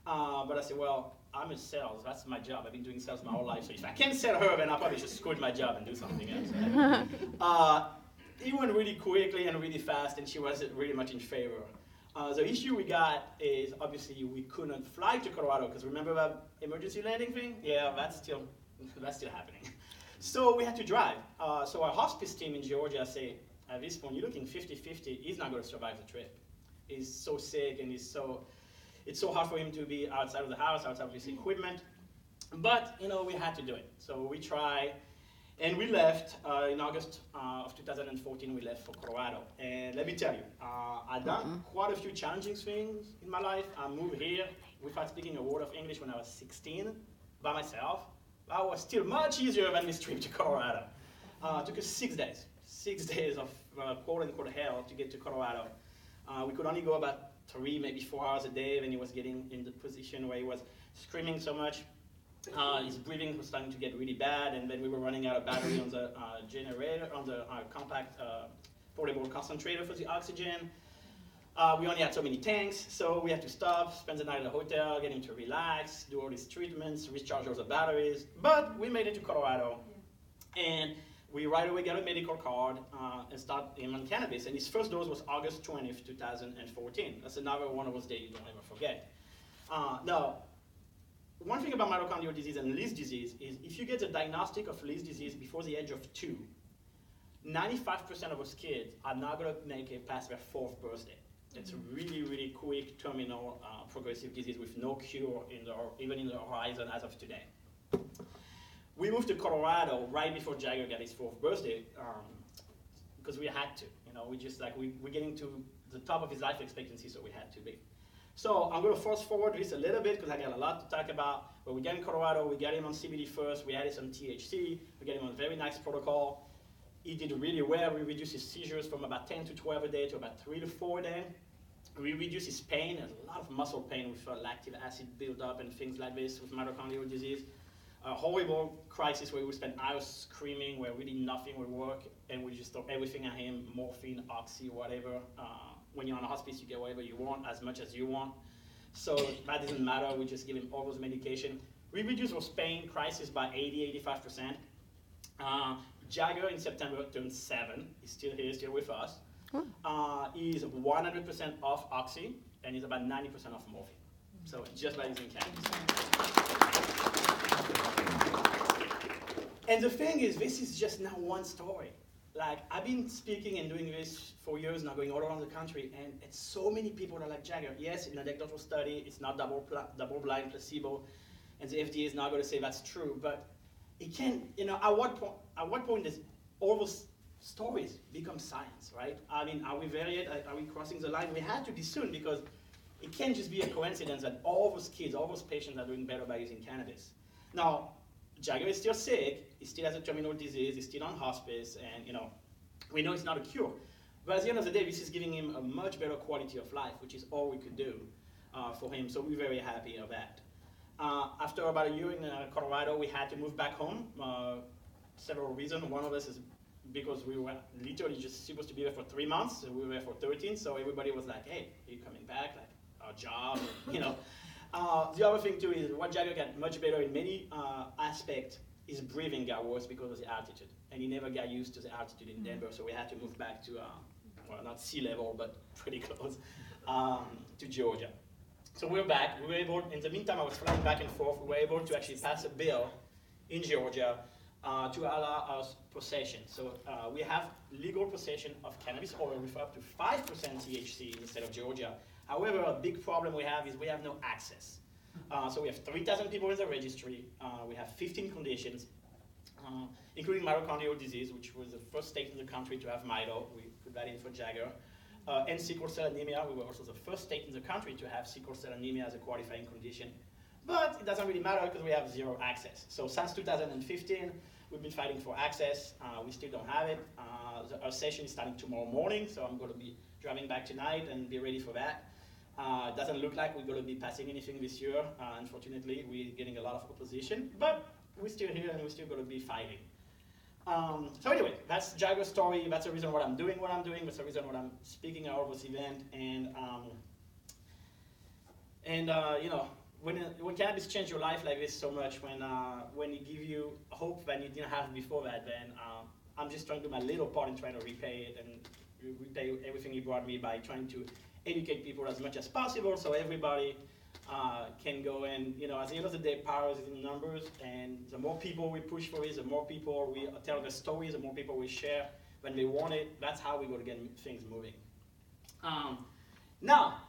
but I said, well, I'm in sales. That's my job. I've been doing sales my whole life. So if I can't sell her, then I probably should quit my job and do something else. It went really quickly and really fast, and she wasn't really much in favor. The issue we got is obviously we couldn't fly to Colorado because remember that emergency landing thing? Yeah, that's still happening. So we had to drive. So our hospice team in Georgia say, at this point, you're looking 50-50, he's not going to survive the trip. He's so sick and it's so hard for him to be outside of the house, outside of his equipment. But, we had to do it. So we tried, and we left in August of 2014, we left for Colorado. And let me tell you, I've done quite a few challenging things in my life. I moved here without speaking a word of English when I was 16 by myself. That was still much easier than this trip to Colorado. It took us 6 days. 6 days of quote-unquote hell to get to Colorado. We could only go about 3, maybe 4 hours a day, then he was getting in the position where he was screaming so much. His breathing was starting to get really bad, and then we were running out of battery on the generator, on the compact portable concentrator for the oxygen. We only had so many tanks, so we had to stop, spend the night at the hotel, get him to relax, do all these treatments, recharge all the batteries. But we made it to Colorado, and we right away got a medical card and started him on cannabis. And his first dose was August 20th, 2014. That's another one of those days you don't ever forget. Now, one thing about mitochondrial disease and Leigh disease is if you get the diagnostic of Leigh disease before the age of 2, 95% of those kids are not going to make it past their 4th birthday. It's a really, really quick terminal progressive disease with no cure even in the horizon as of today. We moved to Colorado right before Jagger got his 4th birthday because we had to. We're getting to the top of his life expectancy, so we had to be. So I'm going to fast forward this a little bit because I got a lot to talk about. But we got in Colorado, we got him on CBD first, we added some THC, we got him on a very nice protocol. He did really well. We reduced his seizures from about 10 to 12 a day to about 3 to 4 a day. We reduced his pain. There's a lot of muscle pain with lactic acid buildup and things like this with mitochondrial disease. A horrible crisis where we spent hours screaming, where really nothing would work, and we just threw everything at him, morphine, oxy, whatever. When you're on a hospice, you get whatever you want, as much as you want. So that doesn't matter. We just give him all those medication. We reduced those pain crisis by 85%. Jagger in September turned 7. He's still here, still with us. He's 100% off oxy, and he's about 90% off morphine. So just like he's in cannabis. And the thing is, this is just now one story. Like, I've been speaking and doing this for years now, going all around the country, and it's so many people that are like Jagger. Yes, in an anecdotal study, it's not double-blind placebo, and the FDA is not going to say that's true, but it can, at what point does all those stories become science, right? I mean, are we there yet? Are we crossing the line? We have to be soon, because it can't just be a coincidence that all those kids, all those patients are doing better by using cannabis. Now, Jagger is still sick, he still has a terminal disease, he's still on hospice, and we know it's not a cure. But at the end of the day, this is giving him a much better quality of life, which is all we could do for him, so we're very happy of that. After about a year in Colorado, we had to move back home. Several reasons. One of us is because we were literally just supposed to be there for 3 months, and we were there for 13, so everybody was like, hey, are you coming back? Like, our job, The other thing too is what Jagger got much better in many aspects, his breathing got worse because of the altitude. And he never got used to the altitude in Denver, so we had to move back to, well, not sea level, but pretty close, to Georgia. So we're back. We were able, in the meantime, I was flying back and forth. We were able to actually pass a bill in Georgia to allow us possession. So we have legal possession of cannabis oil with up to 5% THC in the state of Georgia. However, a big problem we have is we have no access. So we have 3,000 people in the registry. We have 15 conditions, including mitochondrial disease, which was the first state in the country to have mito. We put that in for Jagger. And sickle cell anemia. We were also the first state in the country to have sickle cell anemia as a qualifying condition. But it doesn't really matter because we have zero access. So since 2015, we've been fighting for access. We still don't have it. Our session is starting tomorrow morning, so I'm going to be driving back tonight and be ready for that. It doesn't look like we're going to be passing anything this year. Unfortunately, we're getting a lot of opposition, but we're still here and we're still going to be fighting. So anyway, that's Jago's story. That's the reason why I'm doing what I'm doing. That's the reason why I'm speaking at all this event. And you know, when cannabis changed your life like this so much, when it give you hope that you didn't have before that, then I'm just trying to do my little part in trying to repay it and repay everything he brought me by trying to educate people as much as possible so everybody can go and, you know, at the end of the day, power is in numbers, and the more people we push for it, the more people we tell the stories, the more people we share when they want it. That's how we're going to get things moving. Now,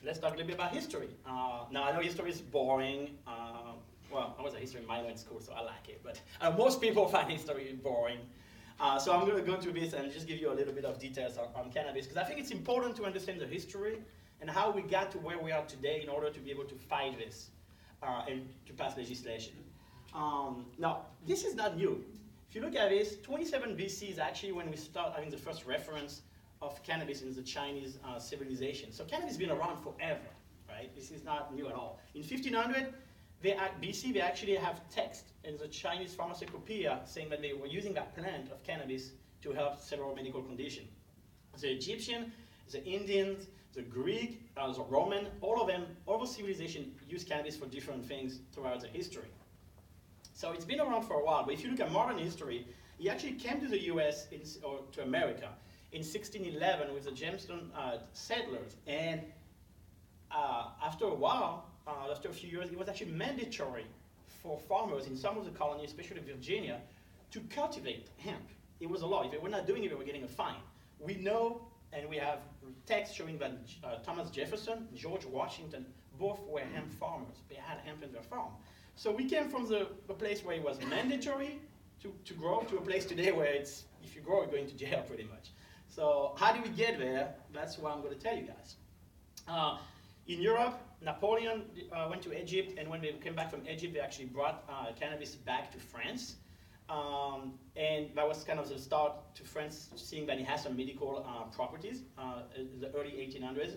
let's talk a little bit about history. Now, I know history is boring. Well, I was a history minor in school, so I like it, but most people find history boring. So I'm going to go through this and just give you a little bit of details on cannabis, because I think it's important to understand the history and how we got to where we are today in order to be able to fight this and to pass legislation. Now, this is not new. If you look at this, 27 BC is actually when we start having the first reference of cannabis in the Chinese civilization. So cannabis has been around forever, right? This is not new at all. In 1500, BC, they actually have text in the Chinese pharmacopoeia saying that they were using that plant of cannabis to help several medical conditions. The Egyptian, the Indians, the Greek, the Roman, all of them, all the civilizations used cannabis for different things throughout the history. So it's been around for a while, but if you look at modern history, it actually came to the US, or to America, in 1611 with the Jamestown settlers. And after a while, after a few years, it was actually mandatory for farmers in some of the colonies, especially Virginia, to cultivate hemp. It was a law. If they were not doing it, they were getting a fine. We know, and we have text showing that Thomas Jefferson, George Washington, both were hemp farmers. They had hemp in their farm. So we came from the place where it was mandatory to grow to a place today where it's, if you grow, you're going to jail pretty much. So how do we get there? That's what I'm going to tell you guys. In Europe, Napoleon went to Egypt, and when they came back from Egypt, they actually brought cannabis back to France. And that was kind of the start to France seeing that it has some medical properties in the early 1800s.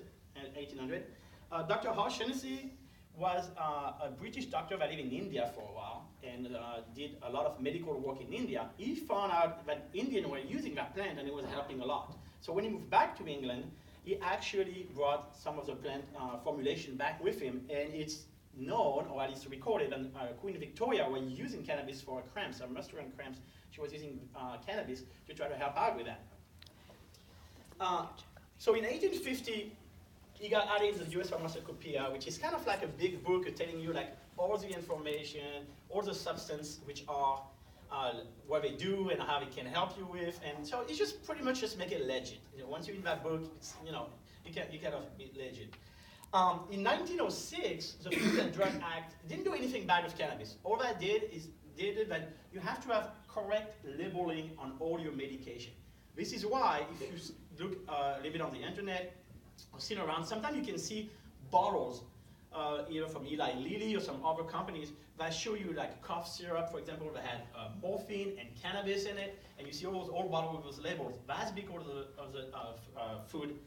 Dr. O'Shaughnessy was a British doctor that lived in India for a while and did a lot of medical work in India. He found out that Indians were using that plant and it was helping a lot. So when he moved back to England, he actually brought some of the plant formulation back with him, and it's known, or at least recorded, that Queen Victoria was using cannabis for cramps, her menstrual cramps. She was using cannabis to try to help out with that. So in 1850, he got added to the US Pharmacopoeia, which is kind of like a big book telling you like all the information, all the substance which are what they do and how it can help you with, and so it's just pretty much just make it legit. You know, once you read that book, it's, you know, you kind of be legit. In 1906, the Food and Drug Act didn't do anything bad with cannabis. All that did is that you have to have correct labeling on all your medication. This is why if you look a little bit on the internet or seen around, sometimes you can see bottles either from Eli Lilly or some other companies that show you like cough syrup, for example, that had morphine and cannabis in it, and you see all those old bottles with those labels. That's because of the Food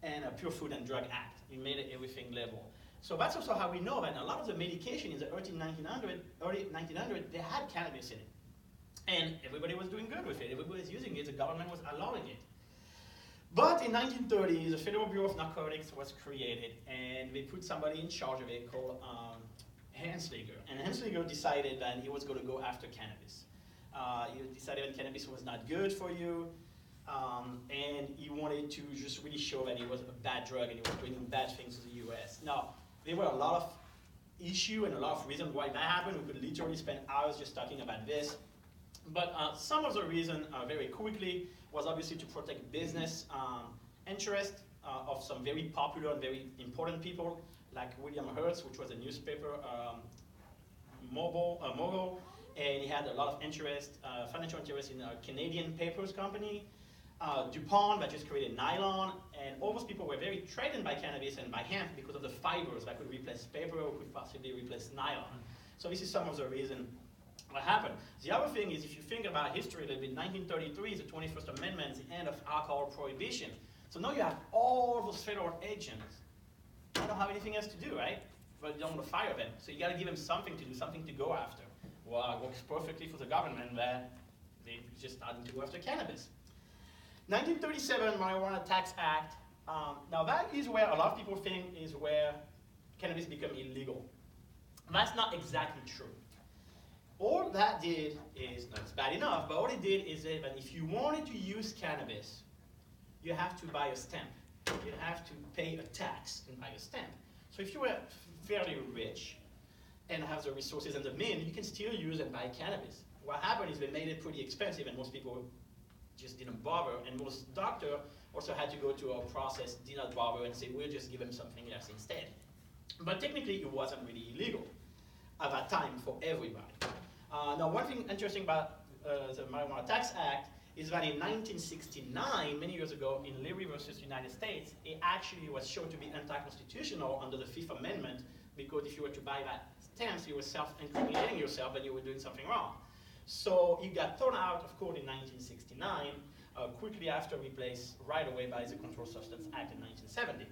and Pure Food and Drug Act. It made everything label. So that's also how we know that a lot of the medication in the early 1900, they had cannabis in it. And everybody was doing good with it. Everybody was using it. The government was allowing it. But in 1930, the Federal Bureau of Narcotics was created, and they put somebody in charge of it called Hansliger. And Hansliger decided that he was going to go after cannabis. He decided that cannabis was not good for you, and he wanted to just really show that it was a bad drug and it was bringing bad things to the US. Now, there were a lot of issues and a lot of reasons why that happened. We could literally spend hours just talking about this. But some of the reason, very quickly, was obviously to protect business interest of some very popular and very important people, like William Hearst, which was a newspaper mogul, and he had a lot of interest, financial interest in a Canadian papers company. DuPont that just created nylon, and all those people were very threatened by cannabis and by hemp because of the fibers that could replace paper or could possibly replace nylon. So this is some of the reason what happened. The other thing is, if you think about history a little bit, 1933 is the 21st Amendment, the end of alcohol prohibition. So now you have all those federal agents. They don't have anything else to do, right? But you don't want to fire them. So you got to give them something to do, something to go after. Well, it works perfectly for the government that they just started to go after cannabis. 1937 Marijuana Tax Act. Now that is where a lot of people think is where cannabis became illegal. That's not exactly true. All that did is, no, it's bad enough, but all it did is that if you wanted to use cannabis, you have to buy a stamp. You have to pay a tax and buy a stamp. So if you were fairly rich and have the resources and the means, you can still use and buy cannabis. What happened is they made it pretty expensive, and most people just didn't bother, and most doctors also had to go to a process, did not bother, and say, we'll just give them something else instead. But technically, it wasn't really illegal at that time for everybody. Now, one thing interesting about the Marijuana Tax Act is that in 1969, many years ago, in Leary versus United States, it actually was shown to be anti-constitutional under the Fifth Amendment, because if you were to buy that stamps, you were self-incriminating yourself and you were doing something wrong. So it got thrown out of court in 1969, quickly after replaced right away by the Controlled Substance Act in 1970.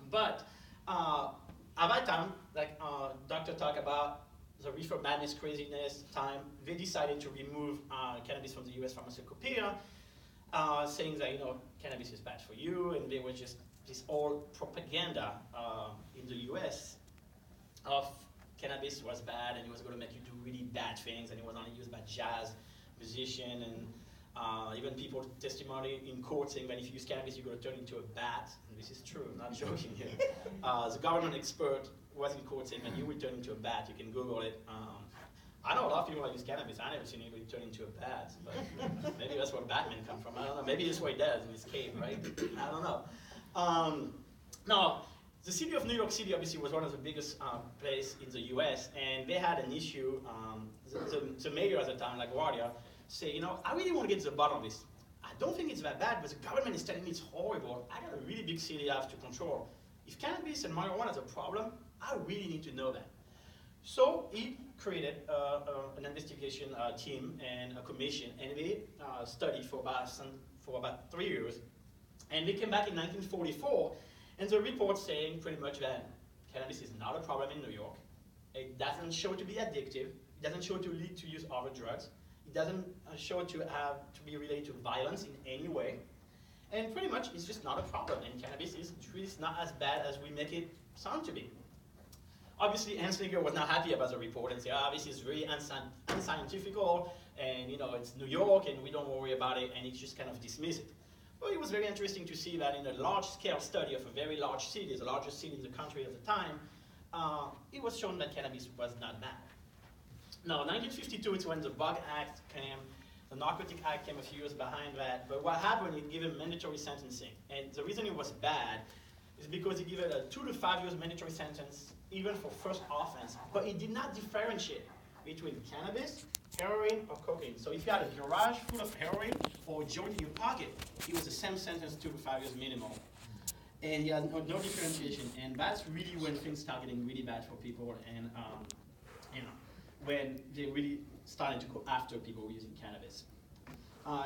But at that time, like Dr. talked about, the reefer madness craziness time, they decided to remove cannabis from the US pharmacopoeia, saying that, cannabis is bad for you, and they were just this all propaganda in the US of cannabis was bad, and it was going to make you do really bad things, and it was only used by jazz musicians, and even people testimony in court saying that if you use cannabis, you're going to turn into a bat. And this is true, I'm not joking here. The government expert was in court saying that you will turn into a bat. You can Google it. I know a lot of people that use cannabis. I never seen anybody turn into a bat, but maybe that's where Batman come from. I don't know. Maybe that's what he does in his cave, right? I don't know. Now, the city of New York City obviously was one of the biggest places in the US, and they had an issue. The mayor at the time, LaGuardia, say, I really want to get to the bottom of this. I don't think it's that bad, but the government is telling me it's horrible. I got a really big city I have to control. If cannabis and marijuana is a problem, I really need to know that. So he created an investigation team and a commission, and they studied for about 3 years. And they came back in 1944, and the report saying pretty much that cannabis is not a problem in New York. It doesn't show to be addictive. It doesn't show to lead to use other drugs. It doesn't show to be related to violence in any way. And pretty much it's just not a problem. And cannabis is really not as bad as we make it sound to be. Obviously, Anslinger was not happy about the report and said, this is really unscientific, and it's New York and we don't worry about it, and he just kind of dismissed it. But it was very interesting to see that in a large-scale study of a very large city, the largest city in the country at the time, it was shown that cannabis was not bad. Now, 1952 is when the Bug Act came. The Narcotic Act came a few years behind that. But what happened, it gave him mandatory sentencing. And the reason it was bad is because it gave it a 2 to 5 years mandatory sentence, even for first offense. But it did not differentiate between cannabis, heroin, or cocaine. So if you had a garage full of heroin or a joint in your pocket, it was the same sentence, 2 to 5 years minimum. And he had no differentiation. And that's really when things start getting really bad for people, and when they really started to go after people using cannabis.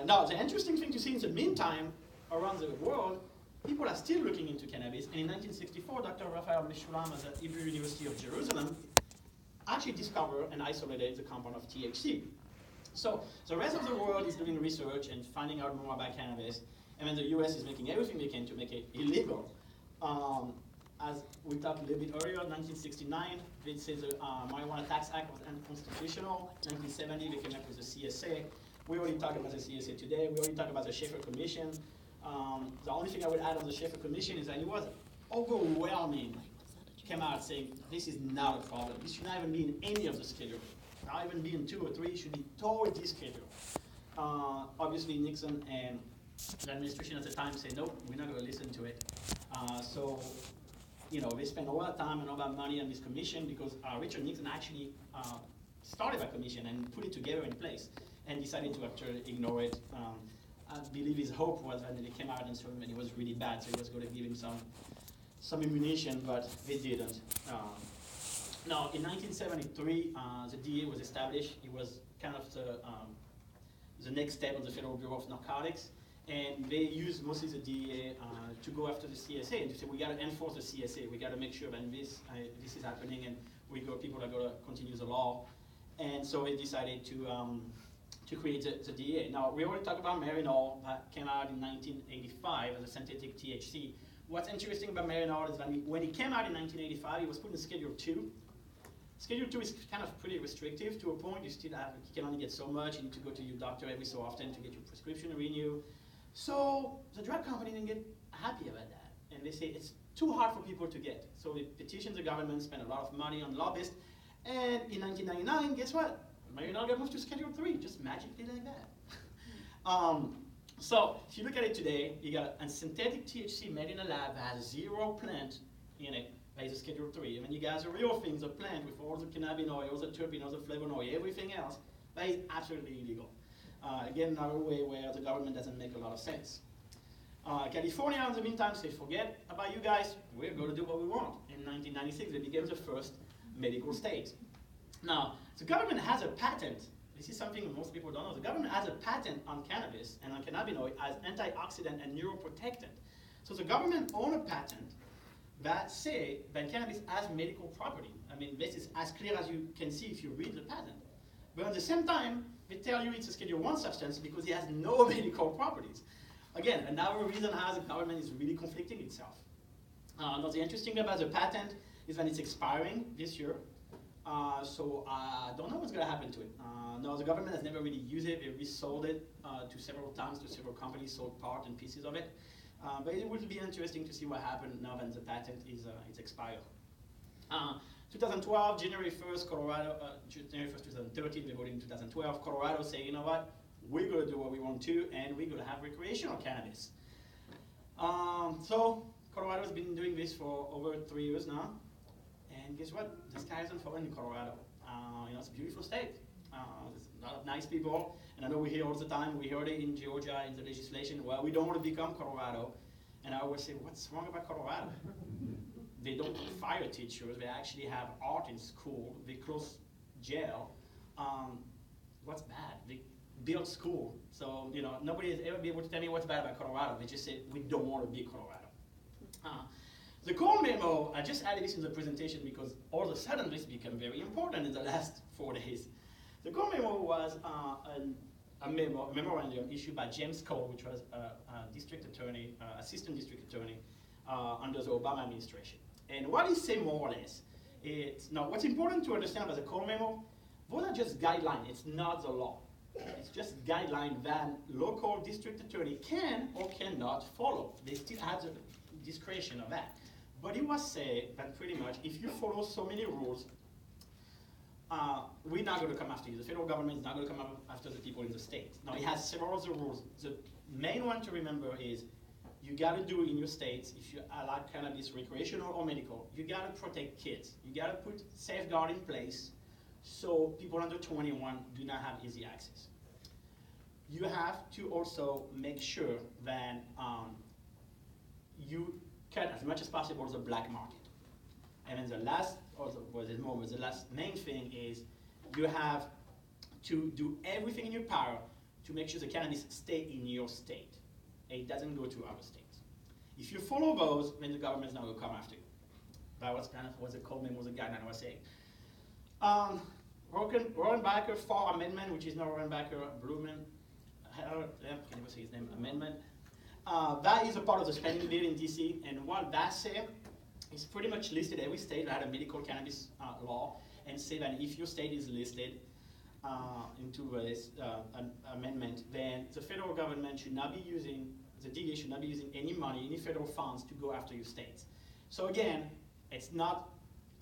Now, the interesting thing to see in the meantime, around the world, people are still looking into cannabis. And in 1964, Dr. Raphael Meshulam at the Hebrew University of Jerusalem actually discovered and isolated the compound of THC. So the rest of the world is doing research and finding out more about cannabis, and then the US is making everything they can to make it illegal. As we talked a little bit earlier, 1969, they said the Marijuana Tax Act was unconstitutional. 1970, they came up with the CSA. We already talked about the CSA today. We already talked about the Schaeffer Commission. The only thing I would add on the Schaeffer Commission is that it was overwhelming. Came out saying this is not a problem. This should not even be in any of the schedules. Not even be in 2 or 3. It should be totally descheduled. Obviously, Nixon and the administration at the time said, no, we're not going to listen to it. So they spent all that time and all that money on this commission because Richard Nixon actually started that commission and put it together in place and decided to actually ignore it I believe his hope was that they came out and saw him and he was really bad, so he was going to give him some ammunition, but they didn't. Now, in 1973, the DEA was established. It was kind of the next step of the Federal Bureau of Narcotics, and they used mostly the DEA to go after the CSA and to say, we got to enforce the CSA. We got to make sure that this is happening, and people are going to continue the law. And so they decided to create the DEA. Now, we already talked about Marinol, that came out in 1985 as a synthetic THC. What's interesting about Marinol is that when it came out in 1985, it was put in Schedule 2. Schedule 2 is kind of pretty restrictive to a point. You can only get so much. You need to go to your doctor every so often to get your prescription renewed. So the drug company didn't get happy about that. And they say it's too hard for people to get. So they petitioned the government, spent a lot of money on lobbyists. And in 1999, guess what? Marinol got moved to Schedule 3, just magically like that. So if you look at it today, you got a synthetic THC made in a lab that has 0 plant in it. That is a Schedule 3. And then you got the real things, a plant with all the cannabinoids, the terpenoids, the flavonoids, everything else, that is absolutely illegal. Again, another way where the government doesn't make a lot of sense. California, in the meantime, said, forget about you guys, we're going to do what we want. In 1996, they became the first medical state. Now, the government has a patent. This is something most people don't know. The government has a patent on cannabis and on cannabinoid as antioxidant and neuroprotectant. So the government owns a patent that say that cannabis has medical property. I mean, this is as clear as you can see if you read the patent. But at the same time, they tell you it's a Schedule 1 substance because it has no medical properties. Again, another reason how the government is really conflicting itself. Now, the interesting thing about the patent is that it's expiring this year. So I don't know what's going to happen to it. No, the government has never really used it. They resold it to several times to several companies, sold part and pieces of it. But it would be interesting to see what happened now that the patent is expired. 2012, January 1st, January 1st, 2013, they voted in 2012. Colorado say, you know what, we're going to do what we want to, and we're going to have recreational cannabis. So Colorado's been doing this for over 3 years now. And guess what? The sky isn't falling in Colorado. It's a beautiful state. There's a lot of nice people. And I know we hear all the time, we heard it in Georgia in the legislation, well, we don't want to become Colorado. And I always say, what's wrong about Colorado? They don't fire teachers. They actually have art in school. They close jail. What's bad? They build school. So, nobody has ever been able to tell me what's bad about Colorado. They just say, we don't want to be Colorado. The core memo, I just added this in the presentation because all of a sudden this became very important in the last 4 days. The core memo was a memorandum issued by James Cole, which was a district attorney, assistant district attorney under the Obama administration. And what he said more or less, now what's important to understand about the core memo, those are just guidelines, it's not the law. It's just guidelines that local district attorney can or cannot follow. They still have the discretion of that. But it was said that pretty much if you follow so many rules, we're not going to come after you. The federal government is not going to come after the people in the state. Now, it has several other rules. The main one to remember is you got to do in your states, if you allow cannabis recreational or medical, you got to protect kids. You got to put safeguard in place so people under 21 do not have easy access. You have to also make sure that you cut as much as possible the black market. And then the last main thing is you have to do everything in your power to make sure the cannabis stay in your state. It doesn't go to other states. If you follow those, then the government's not going to come after you. That was kind of what the code memo was a guideline I was saying. Rohrabacher 4 amendment, which is now Rohrabacher Blumen, I can never say his name, amendment. That is a part of the spending bill in DC, and what that says is pretty much listed every state that had a medical cannabis law, and say that if your state is listed into this amendment, then the federal government should not be using, the DEA should not be using any money, any federal funds to go after your states. So again, it's not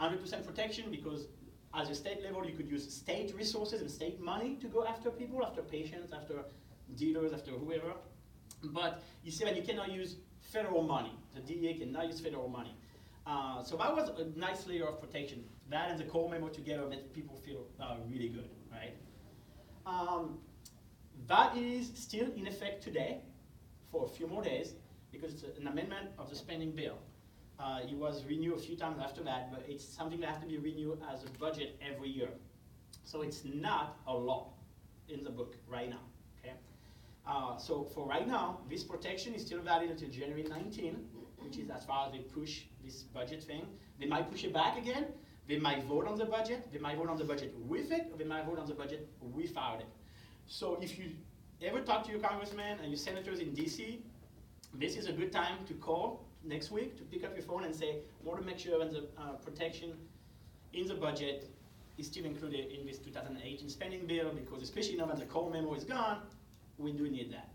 100% protection because at a state level you could use state resources and state money to go after people, after patients, after dealers, after whoever. But you see that you cannot use federal money. The DEA cannot use federal money. So that was a nice layer of protection. That and the core memo together made people feel really good, right? That is still in effect today for a few more days because it's an amendment of the spending bill. It was renewed a few times after that, but it's something that has to be renewed as a budget every year. So it's not a law in the book right now, okay? So for right now, this protection is still valid until January 19, which is as far as they push this budget thing. They might push it back again. They might vote on the budget. They might vote on the budget with it, or they might vote on the budget without it. So if you ever talk to your congressman and your senators in DC, this is a good time to call next week to pick up your phone and say, I want to make sure that the protection in the budget is still included in this 2018 spending bill, because especially now that the Cole memo is gone, we do need that.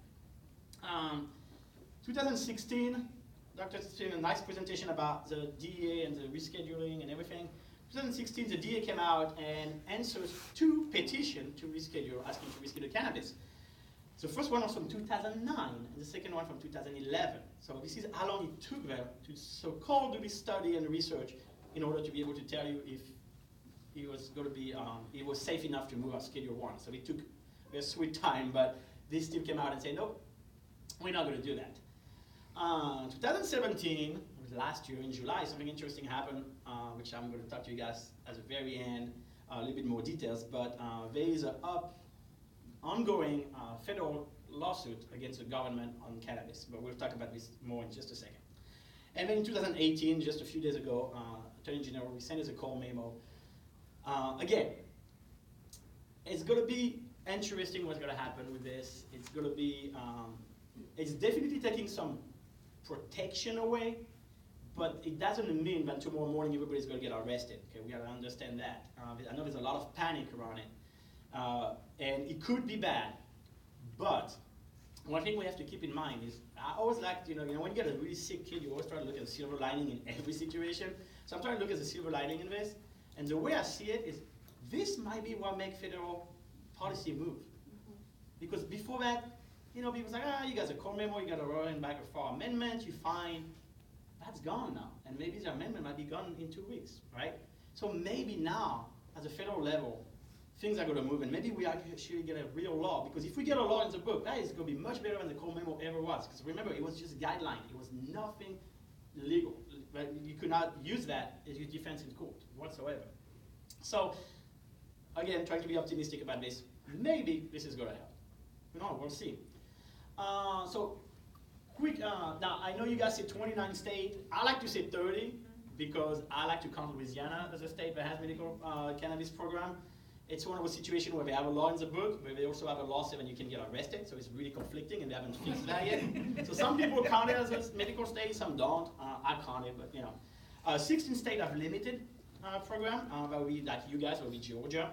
2016, Dr. did a nice presentation about the DEA and the rescheduling and everything. 2016, the DEA came out and answered 2 petitions to reschedule, asking to reschedule cannabis. The first one was from 2009, and the second one from 2011. So this is how long it took them to so-called do this study and research in order to be able to tell you if it was going to be, it was safe enough to move on Schedule 1. So it took a sweet time, but they still came out and said, nope, we're not going to do that. 2017, last year in July, something interesting happened, which I'm going to talk to you guys at the very end, a little bit more details, but there is an ongoing federal lawsuit against the government on cannabis, but we'll talk about this more in just a second. And then in 2018, just a few days ago, Attorney General, we sent us a call memo. Again, it's going to be interesting what's going to happen with this. It's going to be, it's definitely taking some protection away, but it doesn't mean that tomorrow morning everybody's going to get arrested. Okay, we got to understand that. I know there's a lot of panic around it, and it could be bad. But one thing we have to keep in mind is, I always like, when you get a really sick kid, you always try to look at the silver lining in every situation. So I'm trying to look at the silver lining in this, and the way I see it is, this might be what makes federal policy move. Because before that, people say, you got a core memo, you got a rolling back or forth amendment, you find that's gone now. And maybe the amendment might be gone in 2 weeks, right? So maybe now, at the federal level, things are going to move, and maybe we actually get a real law. Because if we get a law in the book, that is going to be much better than the core memo ever was. Because remember, it was just a guideline. It was nothing legal. You could not use that as your defense in court whatsoever. So, again, trying to be optimistic about this. Maybe this is going to help. No, we'll see. So, quick, now I know you guys say 29 states. I like to say 30 because I like to count Louisiana as a state that has medical cannabis program. It's one of those situations where they have a law in the book, but they also have a law saying you can get arrested, so it's really conflicting, and they haven't fixed that yet. So some people count it as a medical state, some don't. I count it, but 16 states have limited program. That would be like you guys, that would be Georgia.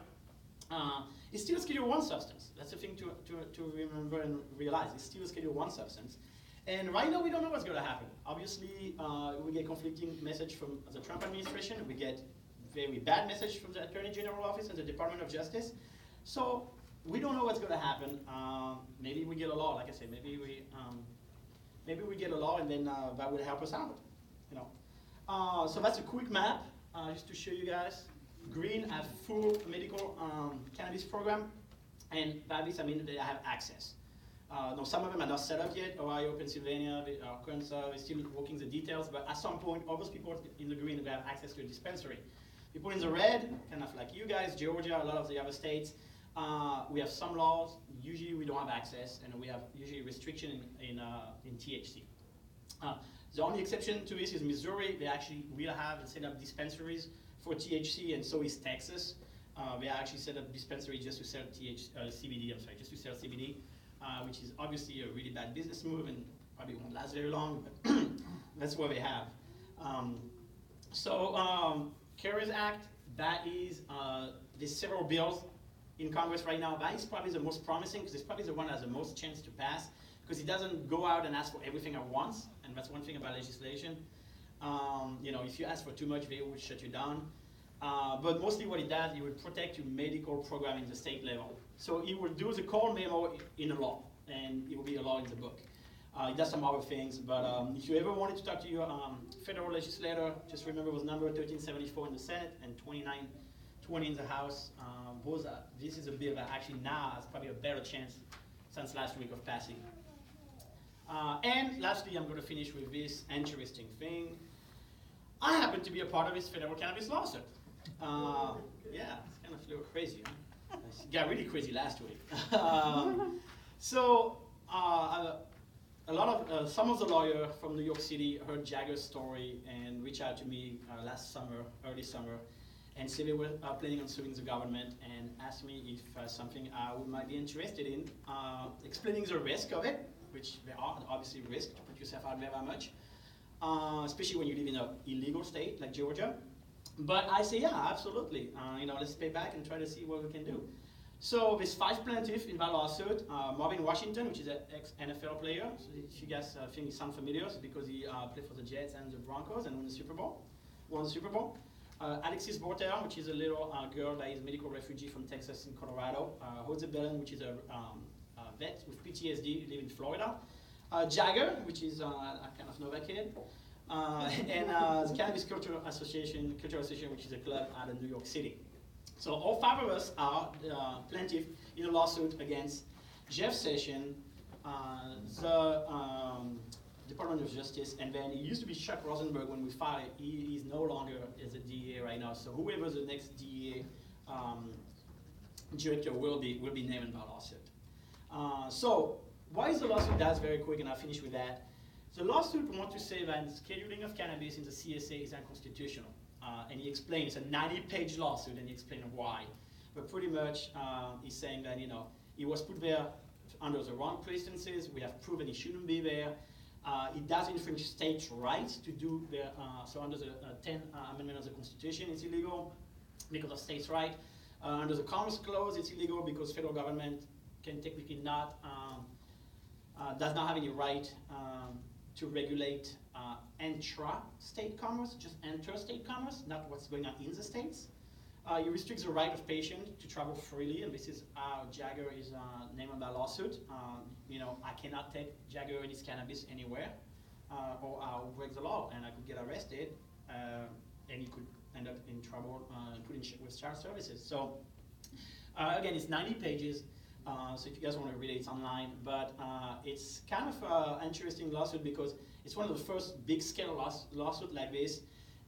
It's still a Schedule 1 substance. That's the thing to remember and realize. It's still a Schedule 1 substance. And right now, we don't know what's going to happen. Obviously, we get conflicting message from the Trump administration. We get very bad message from the Attorney General office and the Department of Justice. So we don't know what's going to happen. Maybe we get a law, like I said. Maybe we get a law, and then that would help us out. So that's a quick map, just to show you guys. Green have full medical cannabis program, and by this I mean they have access. Now some of them are not set up yet. Ohio, Pennsylvania, Arkansas, we're still working the details, but at some point, all those people in the green, they have access to a dispensary. People in the red, kind of like you guys, Georgia, a lot of the other states, we have some laws. Usually we don't have access, and we have usually restriction in THC. The only exception to this is Missouri. They actually will have and set up dispensaries for THC, and so is Texas. They actually set up dispensary just to sell CBD. Just to sell CBD, which is obviously a really bad business move and probably won't last very long. But that's what they have. CARES Act. That is there's several bills in Congress right now. That is probably the most promising because it's probably the one that has the most chance to pass because it doesn't go out and ask for everything at once, and that's one thing about legislation. If you ask for too much, they will shut you down. But mostly what it does, it will protect your medical program in the state level. So it will do the core memo in a law, and it will be a law in the book. It does some other things, but if you ever wanted to talk to your federal legislator, just remember it was number 1374 in the Senate and 2920 in the House. This is a bill that actually now has probably a better chance since last week of passing. And lastly, I'm going to finish with this interesting thing. I happen to be a part of this federal cannabis lawsuit. Yeah, it's kind of a little crazy. Huh? It got really crazy last week. Some of the lawyers from New York City heard Jagger's story and reached out to me last summer, early summer, and said they were planning on suing the government and asked me if something I might be interested in, explaining the risk of it, which there are obviously risks to put yourself out there that much, especially when you live in an illegal state like Georgia. But I say, yeah, absolutely. Let's pay back and try to see what we can do. So there's 5 plaintiffs in that lawsuit. Marvin Washington, which is an ex-NFL player. So if you guys think he sounds familiar, it's because he played for the Jets and the Broncos and won the Super Bowl. Alexis Bortel, which is a little girl that is a medical refugee from Texas and Colorado. Jose Belen, which is a vet with PTSD, live in Florida. Jagger, which is, I kind of know that kid. And the Cannabis Cultural Association, which is a club out of New York City. So all 5 of us are plaintiffs in a lawsuit against Jeff Sessions, the Department of Justice, and then it used to be Chuck Rosenberg when we filed it. He is no longer as a DEA right now. So whoever the next DEA director will be named in that lawsuit. So why is the lawsuit? That's very quick, and I'll finish with that. The lawsuit wants to say that scheduling of cannabis in the CSA is unconstitutional. And he explained, it's a 90-page lawsuit, and he explained why. But pretty much, he's saying that, he was put there under the wrong pretenses. We have proven he shouldn't be there. It does infringe states' rights to do so under the 10th Amendment of the Constitution, it's illegal because of states' rights. Under the Commerce Clause, it's illegal because federal government can technically does not have any right to regulate intra-state commerce, just interstate commerce, not what's going on in the states. You restrict the right of patient to travel freely, and this is how Jagger is named on that lawsuit. I cannot take Jagger and his cannabis anywhere, or I'll break the law, and I could get arrested, and he could end up in trouble, put in with child services. So again, it's 90 pages. So if you guys want to read it, it's online. But it's kind of an interesting lawsuit because it's one of the first big-scale lawsuit like this.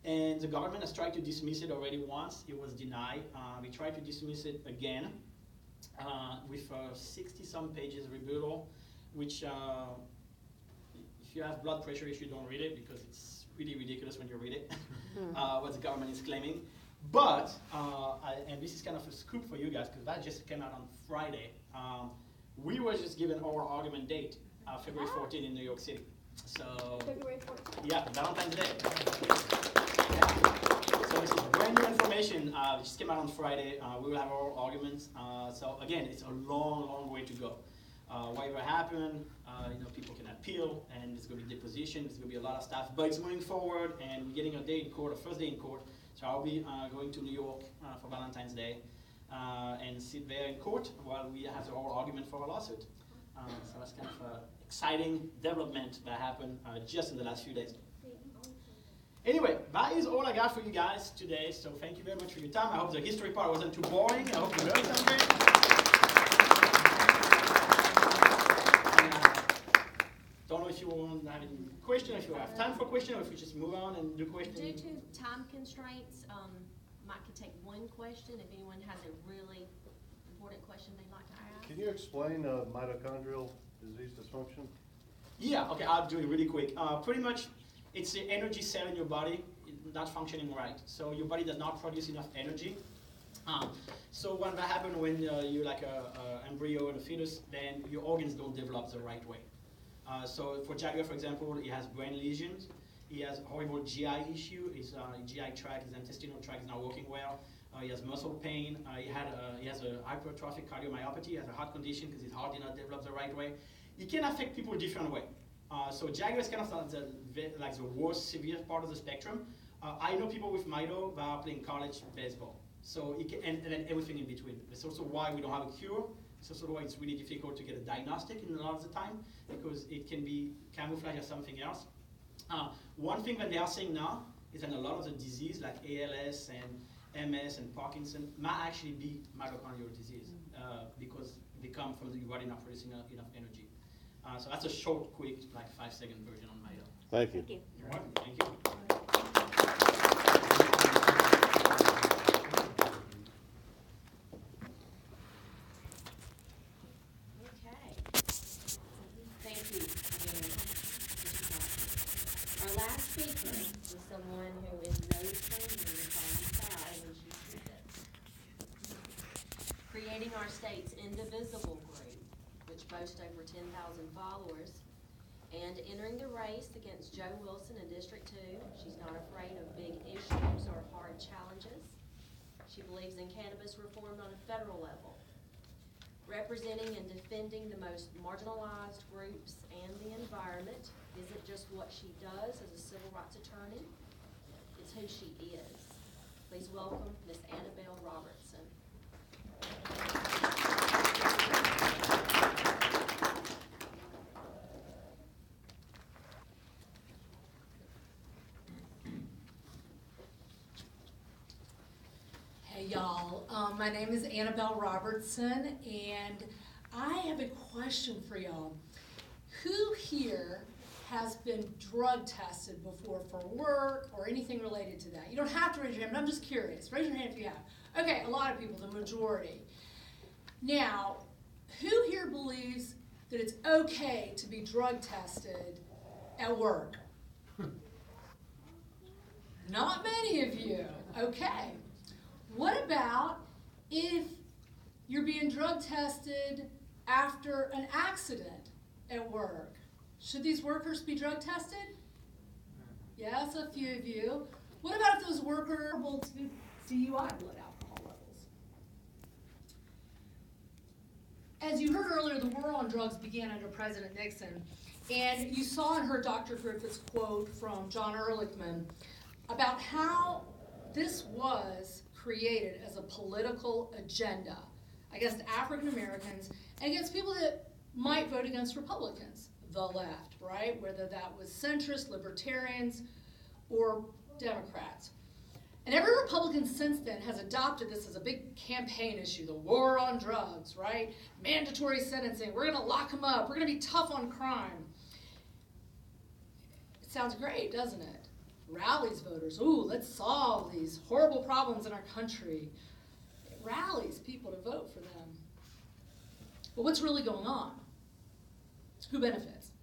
And the government has tried to dismiss it already once. It was denied. We tried to dismiss it again with 60-some pages rebuttal, which if you have blood pressure issue, don't read it because it's really ridiculous when you read it, what the government is claiming. But, and this is kind of a scoop for you guys because that just came out on Friday. We were just given our argument date, February 14 in New York City. So, February 14th. Yeah, Valentine's Day. So this is brand new information. It just came out on Friday. We will have our arguments. So again, it's a long, long way to go. Whatever happened, people can appeal, and there's going to be deposition. There's going to be a lot of stuff, but it's moving forward, and we're getting a day in court, a first day in court. So I'll be going to New York for Valentine's Day and sit there in court while we have our argument for our lawsuit. So that's kind of an exciting development that happened just in the last few days. Anyway, that is all I got for you guys today. So thank you very much for your time. I hope the history part wasn't too boring. I hope you learned something. Don't know if you want to have any questions, if you have time for questions, or if we just move on and do questions. Due to time constraints, Mike could take one question if anyone has a really important question they'd like to ask. Can you explain mitochondrial disease dysfunction? Yeah, okay, I'll do it really quick. Pretty much, it's the energy cell in your body not functioning right. So your body does not produce enough energy. So when that happens when you're like an embryo and a fetus, then your organs don't develop the right way. So for Jagger, for example, he has brain lesions. He has horrible GI issue. His GI tract, his intestinal tract is not working well. He has muscle pain. He has a hypertrophic cardiomyopathy. He has a heart condition because his heart did not develop the right way. It can affect people a different way. So Jagger is kind of like the worst severe part of the spectrum. I know people with mito that are playing college baseball. So it can, and then everything in between. It's also why we don't have a cure. It's also why it's really difficult to get a diagnostic in a lot of the time because it can be camouflaged as something else. One thing that they are saying now is that a lot of the disease like ALS MS and Parkinson might actually be mitochondrial disease because they come from your body not producing enough energy. So that's a short, quick, like 5-second version on mito. Thank you. Thank you. You're welcome. Thank you. Okay. Thank you again, Mr. Fox. Our last speaker is someone who is no stranger to calling foul when she sees it. Creating our state's indivisible group, which boasts over 10,000 followers, and entering the race against Joe Wilson in District 2. She's not afraid of big issues or hard challenges. She believes in cannabis reform on a federal level. Representing and defending the most marginalized groups and the environment isn't just what she does as a civil rights attorney, it's who she is. Please welcome Ms. Annabelle Robertson. Hey y'all, my name is Annabelle Robertson, and I have a question for y'all. Who here has been drug tested before for work or anything related to that? You don't have to raise your hand, but I'm just curious. Raise your hand if you have. Okay, a lot of people, the majority. Now, who here believes that it's okay to be drug tested at work? Not many of you. Okay. What about if you're being drug tested after an accident at work? Should these workers be drug tested? Yes, a few of you. What about if those workers are able to DUI blood alcohol levels? As you heard earlier, the war on drugs began under President Nixon, and you saw in her Dr. Griffith's quote from John Ehrlichman about how this was created as a political agenda against African Americans and against people that might vote against Republicans, the left, right? Whether that was centrist, libertarians, or Democrats. And every Republican since then has adopted this as a big campaign issue, the war on drugs, right? Mandatory sentencing, we're gonna lock them up, we're gonna be tough on crime. It sounds great, doesn't it? Rallies voters, ooh, let's solve these horrible problems in our country. It rallies people to vote for them. But what's really going on? Who benefits?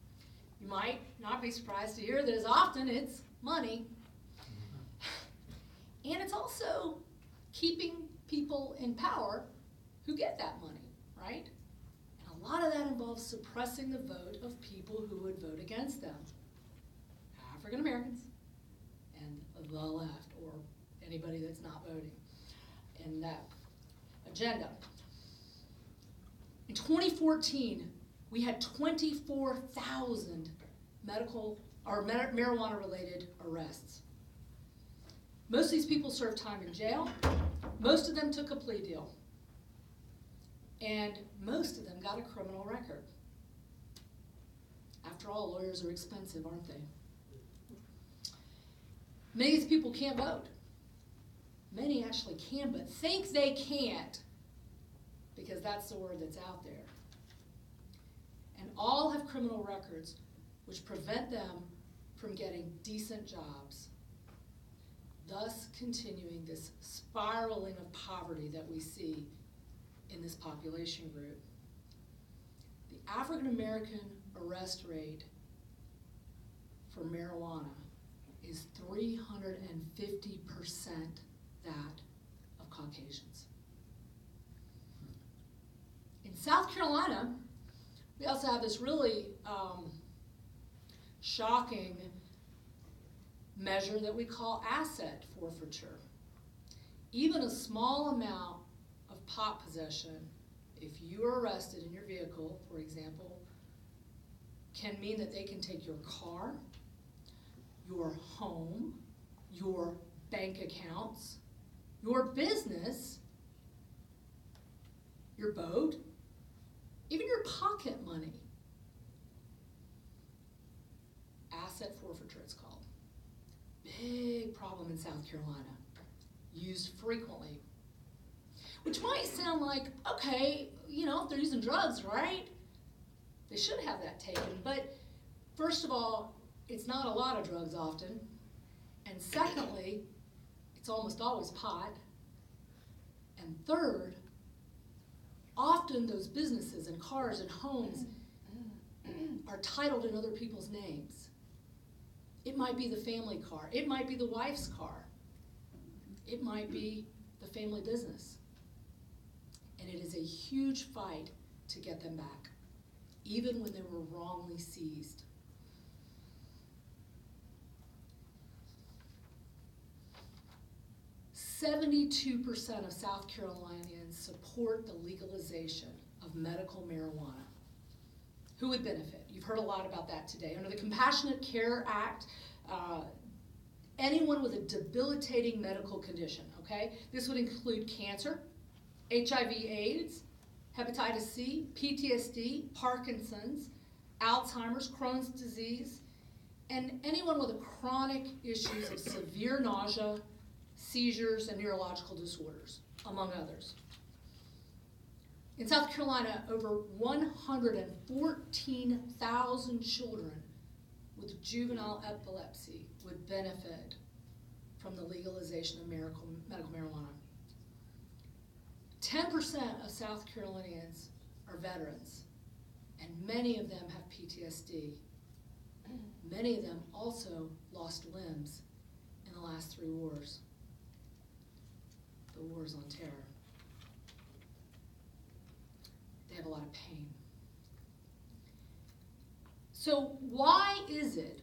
You might not be surprised to hear that as often it's money. And it's also keeping people in power who get that money, right? And a lot of that involves suppressing the vote of people who would vote against them. African Americans and the left, or anybody that's not voting in that agenda. In 2014, we had 24,000 marijuana-related arrests. Most of these people served time in jail. Most of them took a plea deal. And most of them got a criminal record. After all, lawyers are expensive, aren't they? Many of these people can't vote. Many actually can, but think they can't because that's the word that's out there. And all have criminal records which prevent them from getting decent jobs, thus continuing this spiraling of poverty that we see in this population group. The African American arrest rate for marijuana is 350% that of Caucasians. In South Carolina, we also have this really shocking measure that we call asset forfeiture. Even a small amount of pot possession, if you are arrested in your vehicle, for example, can mean that they can take your car, your home, your bank accounts, your business, your boat, even your pocket money. Asset forfeiture, it's called. Big problem in South Carolina. used frequently. Which might sound like, okay, you know, if they're using drugs, right? They should have that taken. But first of all, it's not a lot of drugs often. And secondly, it's almost always pot. And third, often those businesses and cars and homes are titled in other people's names. It might be the family car. It might be the wife's car. It might be the family business. And it is a huge fight to get them back, even when they were wrongly seized. "72% of South Carolinians support the legalization of medical marijuana." Who would benefit? You've heard a lot about that today. Under the Compassionate Care Act, anyone with a debilitating medical condition, okay? This would include cancer, HIV/AIDS, hepatitis C, PTSD, Parkinson's, Alzheimer's, Crohn's disease, and anyone with a chronic issues of severe nausea, seizures, and neurological disorders, among others. In South Carolina, over 114,000 children with juvenile epilepsy would benefit from the legalization of medical marijuana. 10% of South Carolinians are veterans, and many of them have PTSD. Many of them also lost limbs in the last 3 wars. The wars on terror. They have a lot of pain. So why is it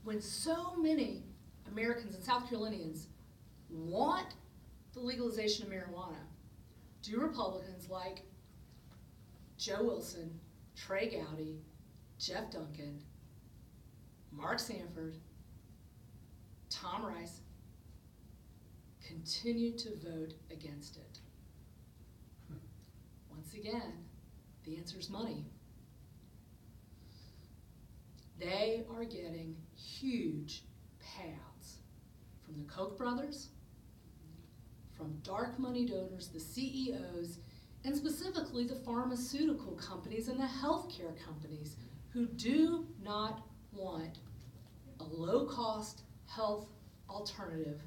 when so many Americans and South Carolinians want the legalization of marijuana, do Republicans like Joe Wilson, Trey Gowdy, Jeff Duncan, Mark Sanford, Tom Rice continue to vote against it? Once again, the answer is money. They are getting huge payouts from the Koch brothers, from dark money donors, the CEOs, and specifically the pharmaceutical companies and the healthcare companies who do not want a low-cost health alternative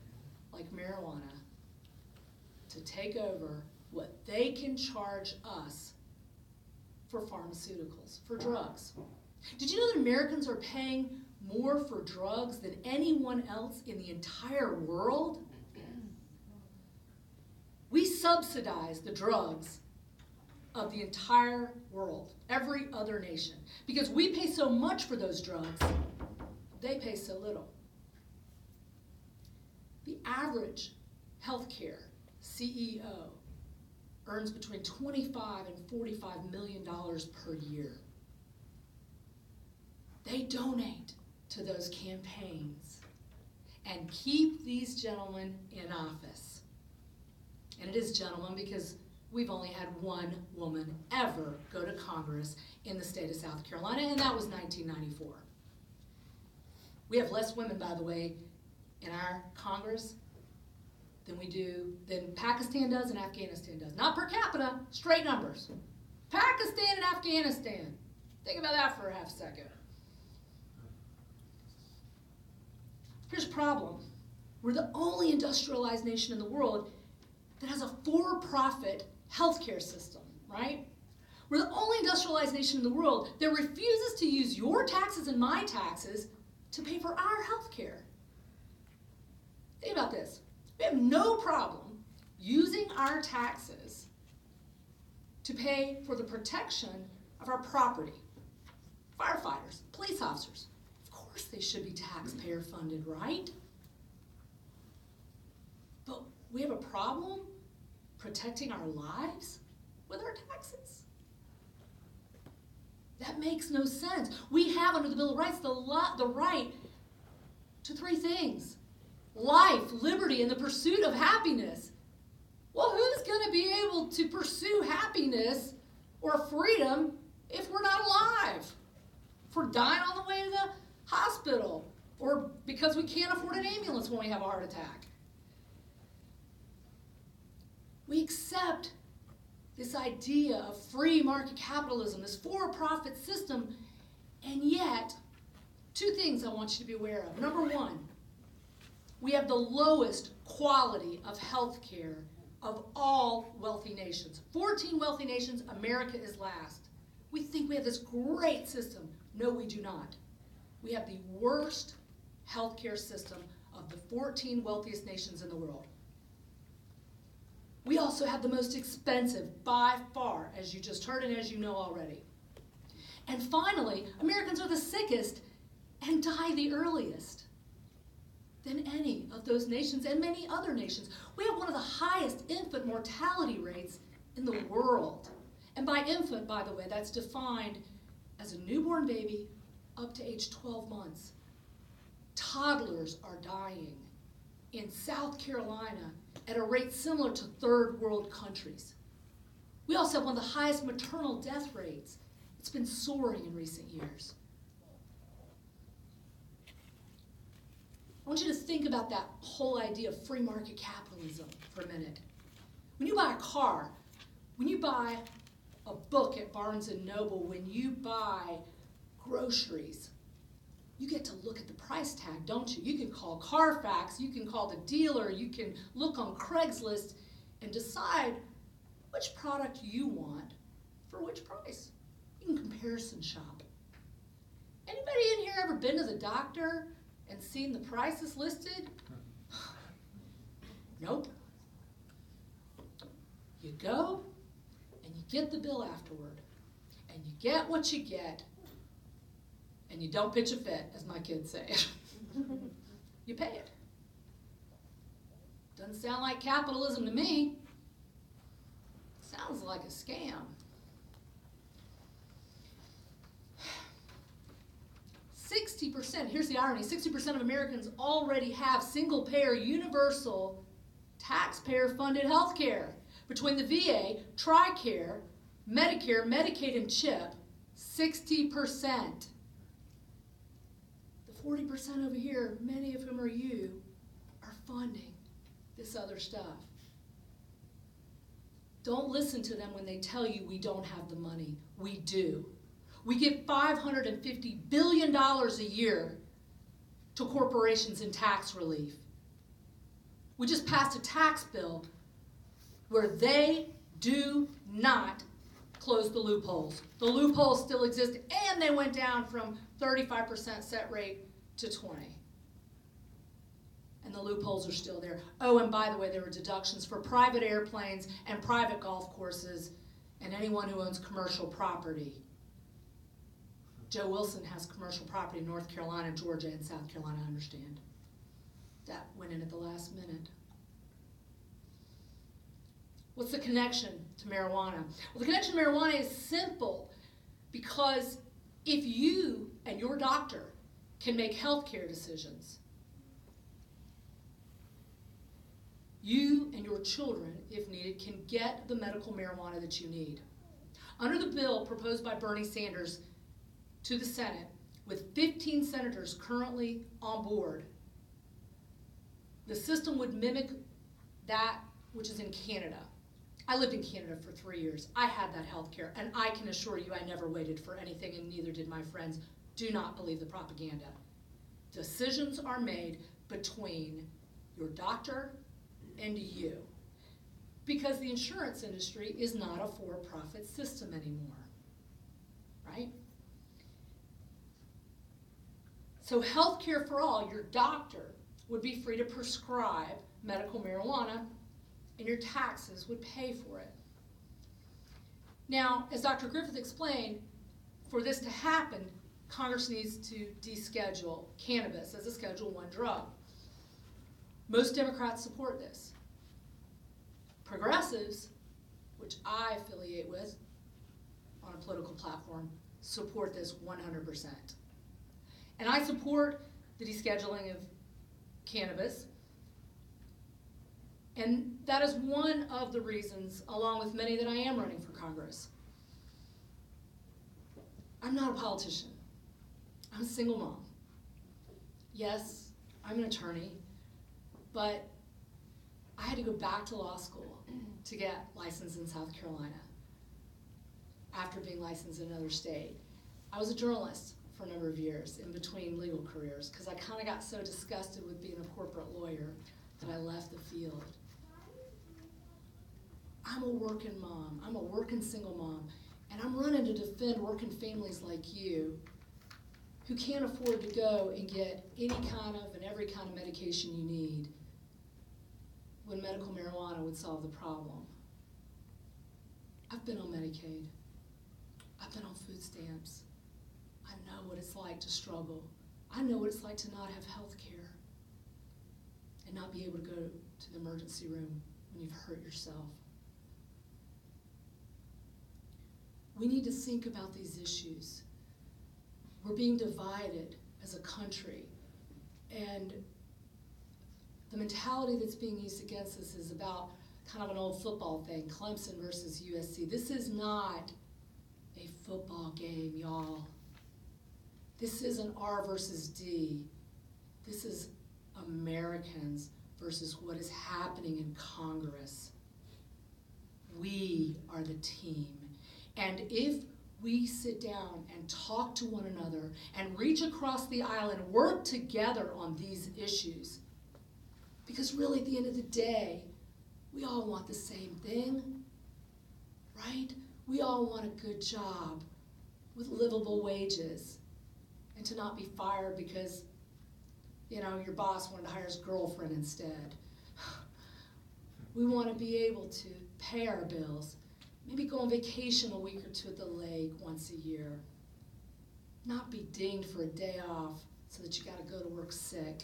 like marijuana to take over what they can charge us for pharmaceuticals, for drugs. Did you know that Americans are paying more for drugs than anyone else in the entire world? We subsidize the drugs of the entire world, every other nation, because we pay so much for those drugs, they pay so little. The average healthcare CEO earns between $25 and $45 million per year. They donate to those campaigns and keep these gentlemen in office. And it is gentlemen because we've only had one woman ever go to Congress in the state of South Carolina, and that was 1994. We have less women, by the way, in our Congress than Pakistan does and Afghanistan does. Not per capita, straight numbers. Pakistan and Afghanistan. Think about that for a half second. Here's a problem. We're the only industrialized nation in the world that has a for-profit healthcare system, right? We're the only industrialized nation in the world that refuses to use your taxes and my taxes to pay for our healthcare. Think about this. We have no problem using our taxes to pay for the protection of our property. Firefighters, police officers, of course they should be taxpayer funded, right? But we have a problem protecting our lives with our taxes. That makes no sense. We have under the Bill of Rights the right to 3 things: life, liberty, and the pursuit of happiness. Well, who's going to be able to pursue happiness or freedom if we're not alive? If we're dying on the way to the hospital, or because we can't afford an ambulance when we have a heart attack? We accept this idea of free market capitalism, this for-profit system, and yet, two things I want you to be aware of. Number one, we have the lowest quality of health care of all wealthy nations. 14 wealthy nations, America is last. We think we have this great system. No, we do not. We have the worst health care system of the 14 wealthiest nations in the world. We also have the most expensive, by far, as you just heard and as you know already. And finally, Americans are the sickest and die the earliest than any of those nations and many other nations. We have one of the highest infant mortality rates in the world. And by infant, by the way, that's defined as a newborn baby up to age 12 months. Toddlers are dying in South Carolina at a rate similar to third world countries. We also have one of the highest maternal death rates. It's been soaring in recent years. I want you to think about that whole idea of free market capitalism for a minute. When you buy a car, when you buy a book at Barnes & Noble, when you buy groceries, you get to look at the price tag, don't you? You can call Carfax, you can call the dealer, you can look on Craigslist and decide which product you want for which price. You can comparison shop. Anybody in here ever been to the doctor and seen the prices listed? Nope. You go and you get the bill afterward, and you get what you get, and you don't pitch a fit, as my kids say. You pay it. Doesn't sound like capitalism to me. Sounds like a scam. 60%, here's the irony, 60% of Americans already have single-payer, universal, taxpayer-funded health care. Between the VA, TRICARE, Medicare, Medicaid, and CHIP, 60%. The 40% over here, many of whom are you, are funding this other stuff. Don't listen to them when they tell you we don't have the money. We do. We give $550 billion a year to corporations in tax relief. We just passed a tax bill where they do not close the loopholes. The loopholes still exist, and they went down from 35% set rate to 20%. And the loopholes are still there. Oh, and by the way, there were deductions for private airplanes and private golf courses and anyone who owns commercial property. Joe Wilson has commercial property in North Carolina, Georgia, and South Carolina, I understand. That went in at the last minute. What's the connection to marijuana? Well, the connection to marijuana is simple, because if you and your doctor can make healthcare decisions, you and your children, if needed, can get the medical marijuana that you need. Under the bill proposed by Bernie Sanders to the Senate, with 15 senators currently on board, the system would mimic that which is in Canada. I lived in Canada for 3 years. I had that health care, and I can assure you I never waited for anything, and neither did my friends. Do not believe the propaganda. Decisions are made between your doctor and you, because the insurance industry is not a for-profit system anymore, right? So health care for all, your doctor would be free to prescribe medical marijuana, and your taxes would pay for it. Now, as Dr. Griffith explained, for this to happen, Congress needs to deschedule cannabis as a Schedule I drug. Most Democrats support this. Progressives, which I affiliate with on a political platform, support this 100%. And I support the descheduling of cannabis. And that is one of the reasons, along with many, that I am running for Congress. I'm not a politician. I'm a single mom. Yes, I'm an attorney, but I had to go back to law school to get licensed in South Carolina after being licensed in another state. I was a journalist for a number of years in between legal careers because I kind of got so disgusted with being a corporate lawyer that I left the field. I'm a working mom. I'm a working single mom. And I'm running to defend working families like you who can't afford to go and get any kind of and every kind of medication you need when medical marijuana would solve the problem. I've been on Medicaid. I've been on food stamps. I know what it's like to struggle. I know what it's like to not have health care and not be able to go to the emergency room when you've hurt yourself. We need to think about these issues. We're being divided as a country, and the mentality that's being used against us is about kind of an old football thing, Clemson versus USC. This is not a football game, y'all. This isn't R versus D. This is Americans versus what is happening in Congress. We are the team. And if we sit down and talk to one another and reach across the aisle and work together on these issues, because really at the end of the day, we all want the same thing, right? We all want a good job with livable wages and to not be fired because, your boss wanted to hire his girlfriend instead. We want to be able to pay our bills, maybe go on vacation a week or two at the lake once a year, not be dinged for a day off so that you got to go to work sick.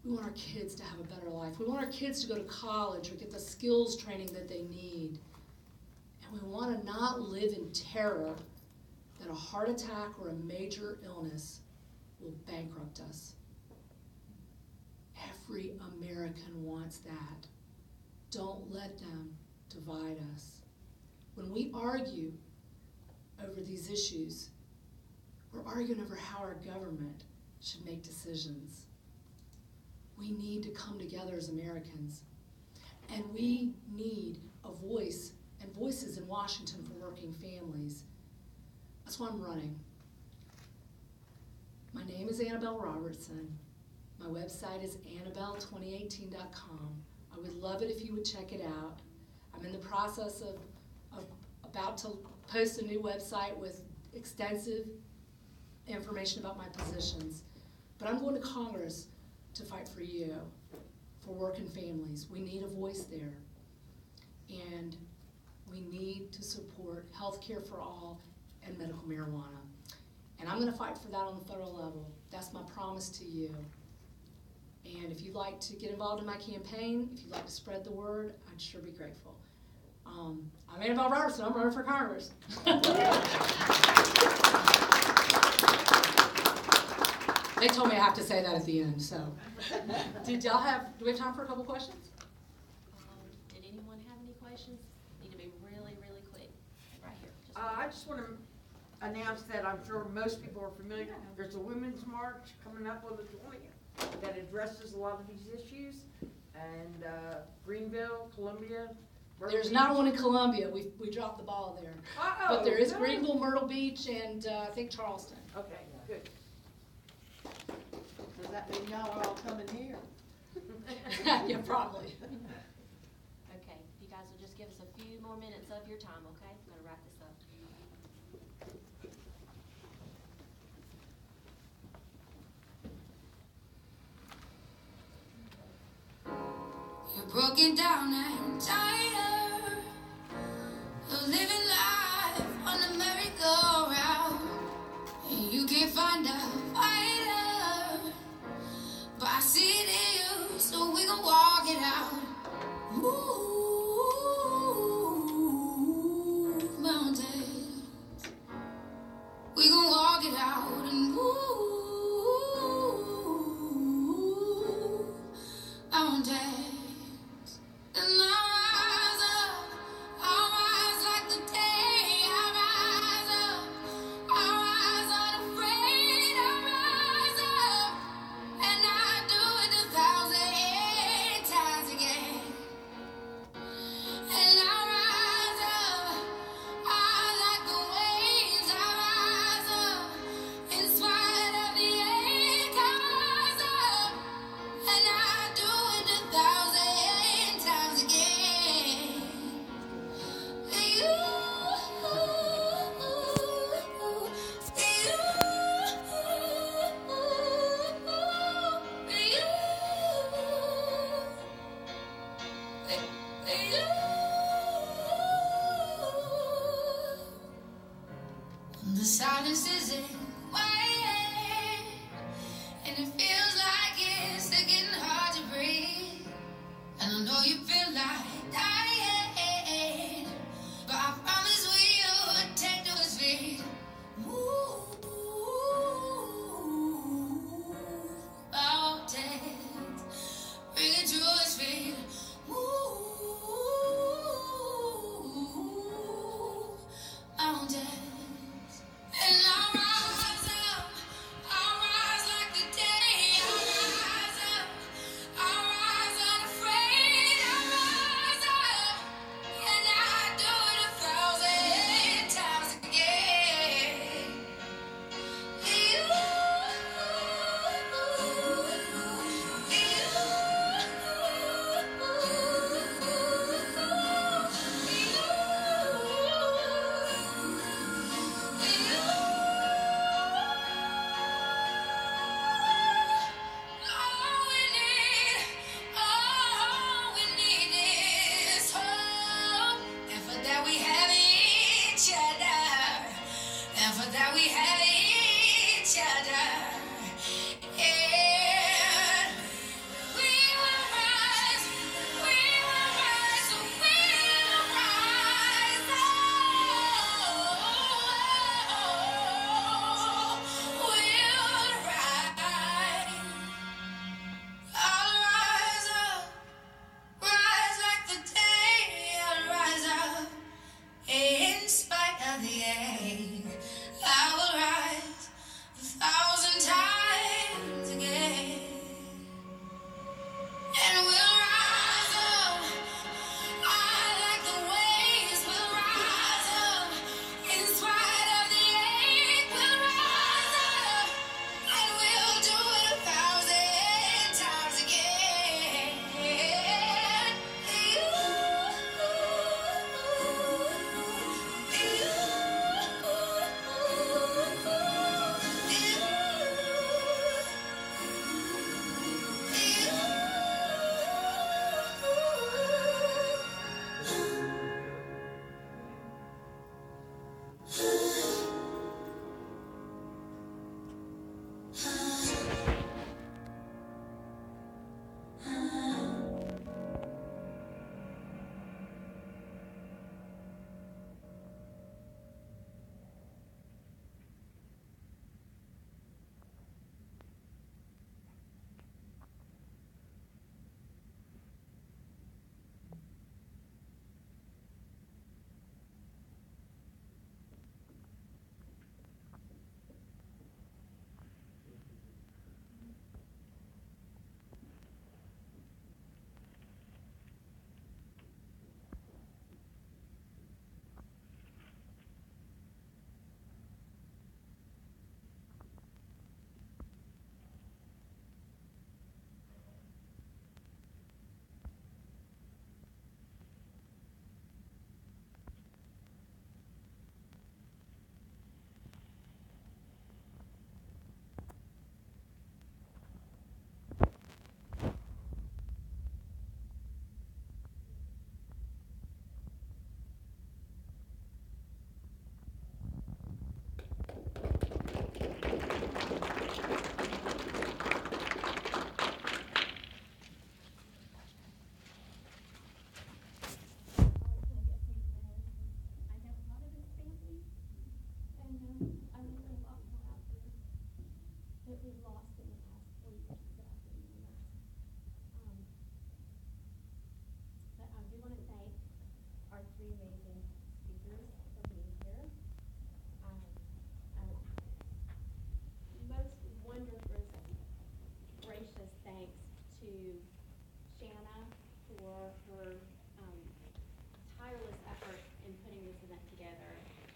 We want our kids to have a better life. We want our kids to go to college or get the skills training that they need. And we want to not live in terror that a heart attack or a major illness will bankrupt us. Every American wants that. Don't let them divide us. When we argue over these issues, we're arguing over how our government should make decisions. We need to come together as Americans, and we need a voice and voices in Washington for working families. That's why I'm running. My name is Annabelle Robertson. My website is annabelle2018.com. I would love it if you would check it out. I'm in the process of about to post a new website with extensive information about my positions. But I'm going to Congress to fight for you, for working families. We need a voice there. And we need to support health care for all and medical marijuana. And I'm going to fight for that on the federal level. That's my promise to you. And if you'd like to get involved in my campaign, if you'd like to spread the word, I'd sure be grateful. I'm Annabelle Robertson. I'm running for Congress. They told me I have to say that at the end, so. Do we have time for a couple questions? Did anyone have any questions? Need to be really, really quick. Right here. I just want to announce that I'm sure most people are familiar. There's a Women's March coming up on the 20th that addresses a lot of these issues. And Greenville, Columbia. Myrtle There's Beach. not one in Columbia. We dropped the ball there. Uh-oh, But there is no. Greenville, Myrtle Beach, and I think Charleston. Okay, good. Does that mean y'all are all coming here? Yeah, probably. Okay, if you guys will just give us a few more minutes of your time, okay? I'm gonna wrap this up. You're broken down and tired of living life on the merry-go-round, and you can't find a fighter, but I see it in you, so we gon' walk it out. Move mountains, we gon' walk it out and move mountains. And I'll rise like the day. I'll rise unafraid. the silence isn't quiet, and it feels like it's getting hard to breathe. And I know you feel like dying, but I promise we'll take those feet. Move mountains, bring it to his feet. Move mountains. And I'll rise up, I'll rise like the day. I'll rise up, I'll rise unafraid. I'll rise up, and I do it 1,000 times again. All we need is hope, and for that we have each other, and for that we have each other. And we will rise, we will rise, we will rise. We'll rise. I'll rise up, rise like the day. I'll rise up in spite of the ache. I will rise 1,000 times again. And we'll rise up, I like the waves. We'll rise up in spite of the ache. We'll rise up, and we'll do it 1,000 times again.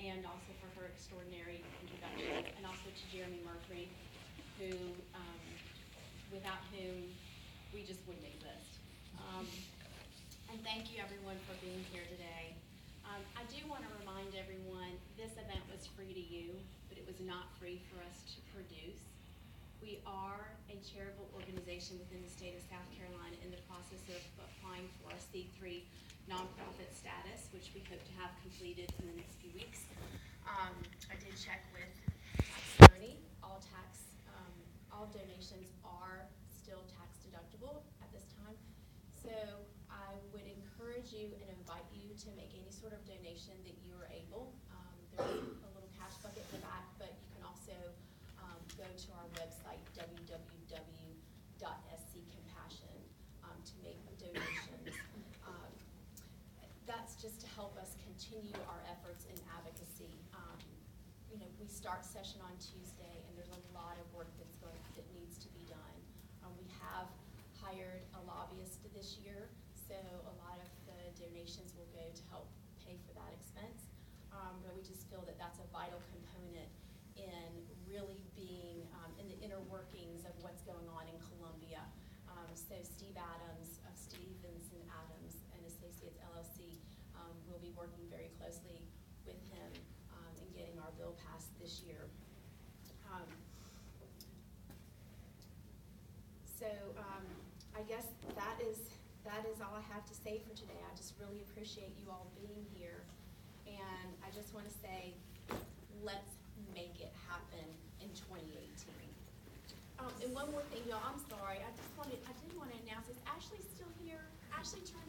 and also for her extraordinary introduction, and also to Jeremy Murphy, who, without whom we just wouldn't exist. And thank you everyone for being here today. I do want to remind everyone, this event was free to you, but it was not free for us to produce. We are a charitable organization within the state of South Carolina in the process of applying for our C3 nonprofit status, which we hope to have completed in the next few weeks. I did check with tax attorney. All donations are still tax deductible at this time. So I would encourage you and invite you to make any sort of donation that you are able. There's a little cash bucket in the back, but you can also go to our website, www.sccompassion, to make donations. That's just to help us continue our efforts in advocacy. We start session on Tuesday, and there's a lot of work that needs to be done. We have hired a lobbyist this year, so a lot of the donations will go to help pay for that expense. But we just feel that that's a vital component in really being in the inner workings of what's going on in Columbia. So Steve Adams of Stevenson Adams and Associates LLC will be working very closely with him in getting our bill passed this year. I guess that is all I have to say for today. I just really appreciate you all being here, and I just want to say, let's make it happen in 2018. And one more thing, y'all. I'm sorry. I did want to announce, is Ashley still here? Ashley turned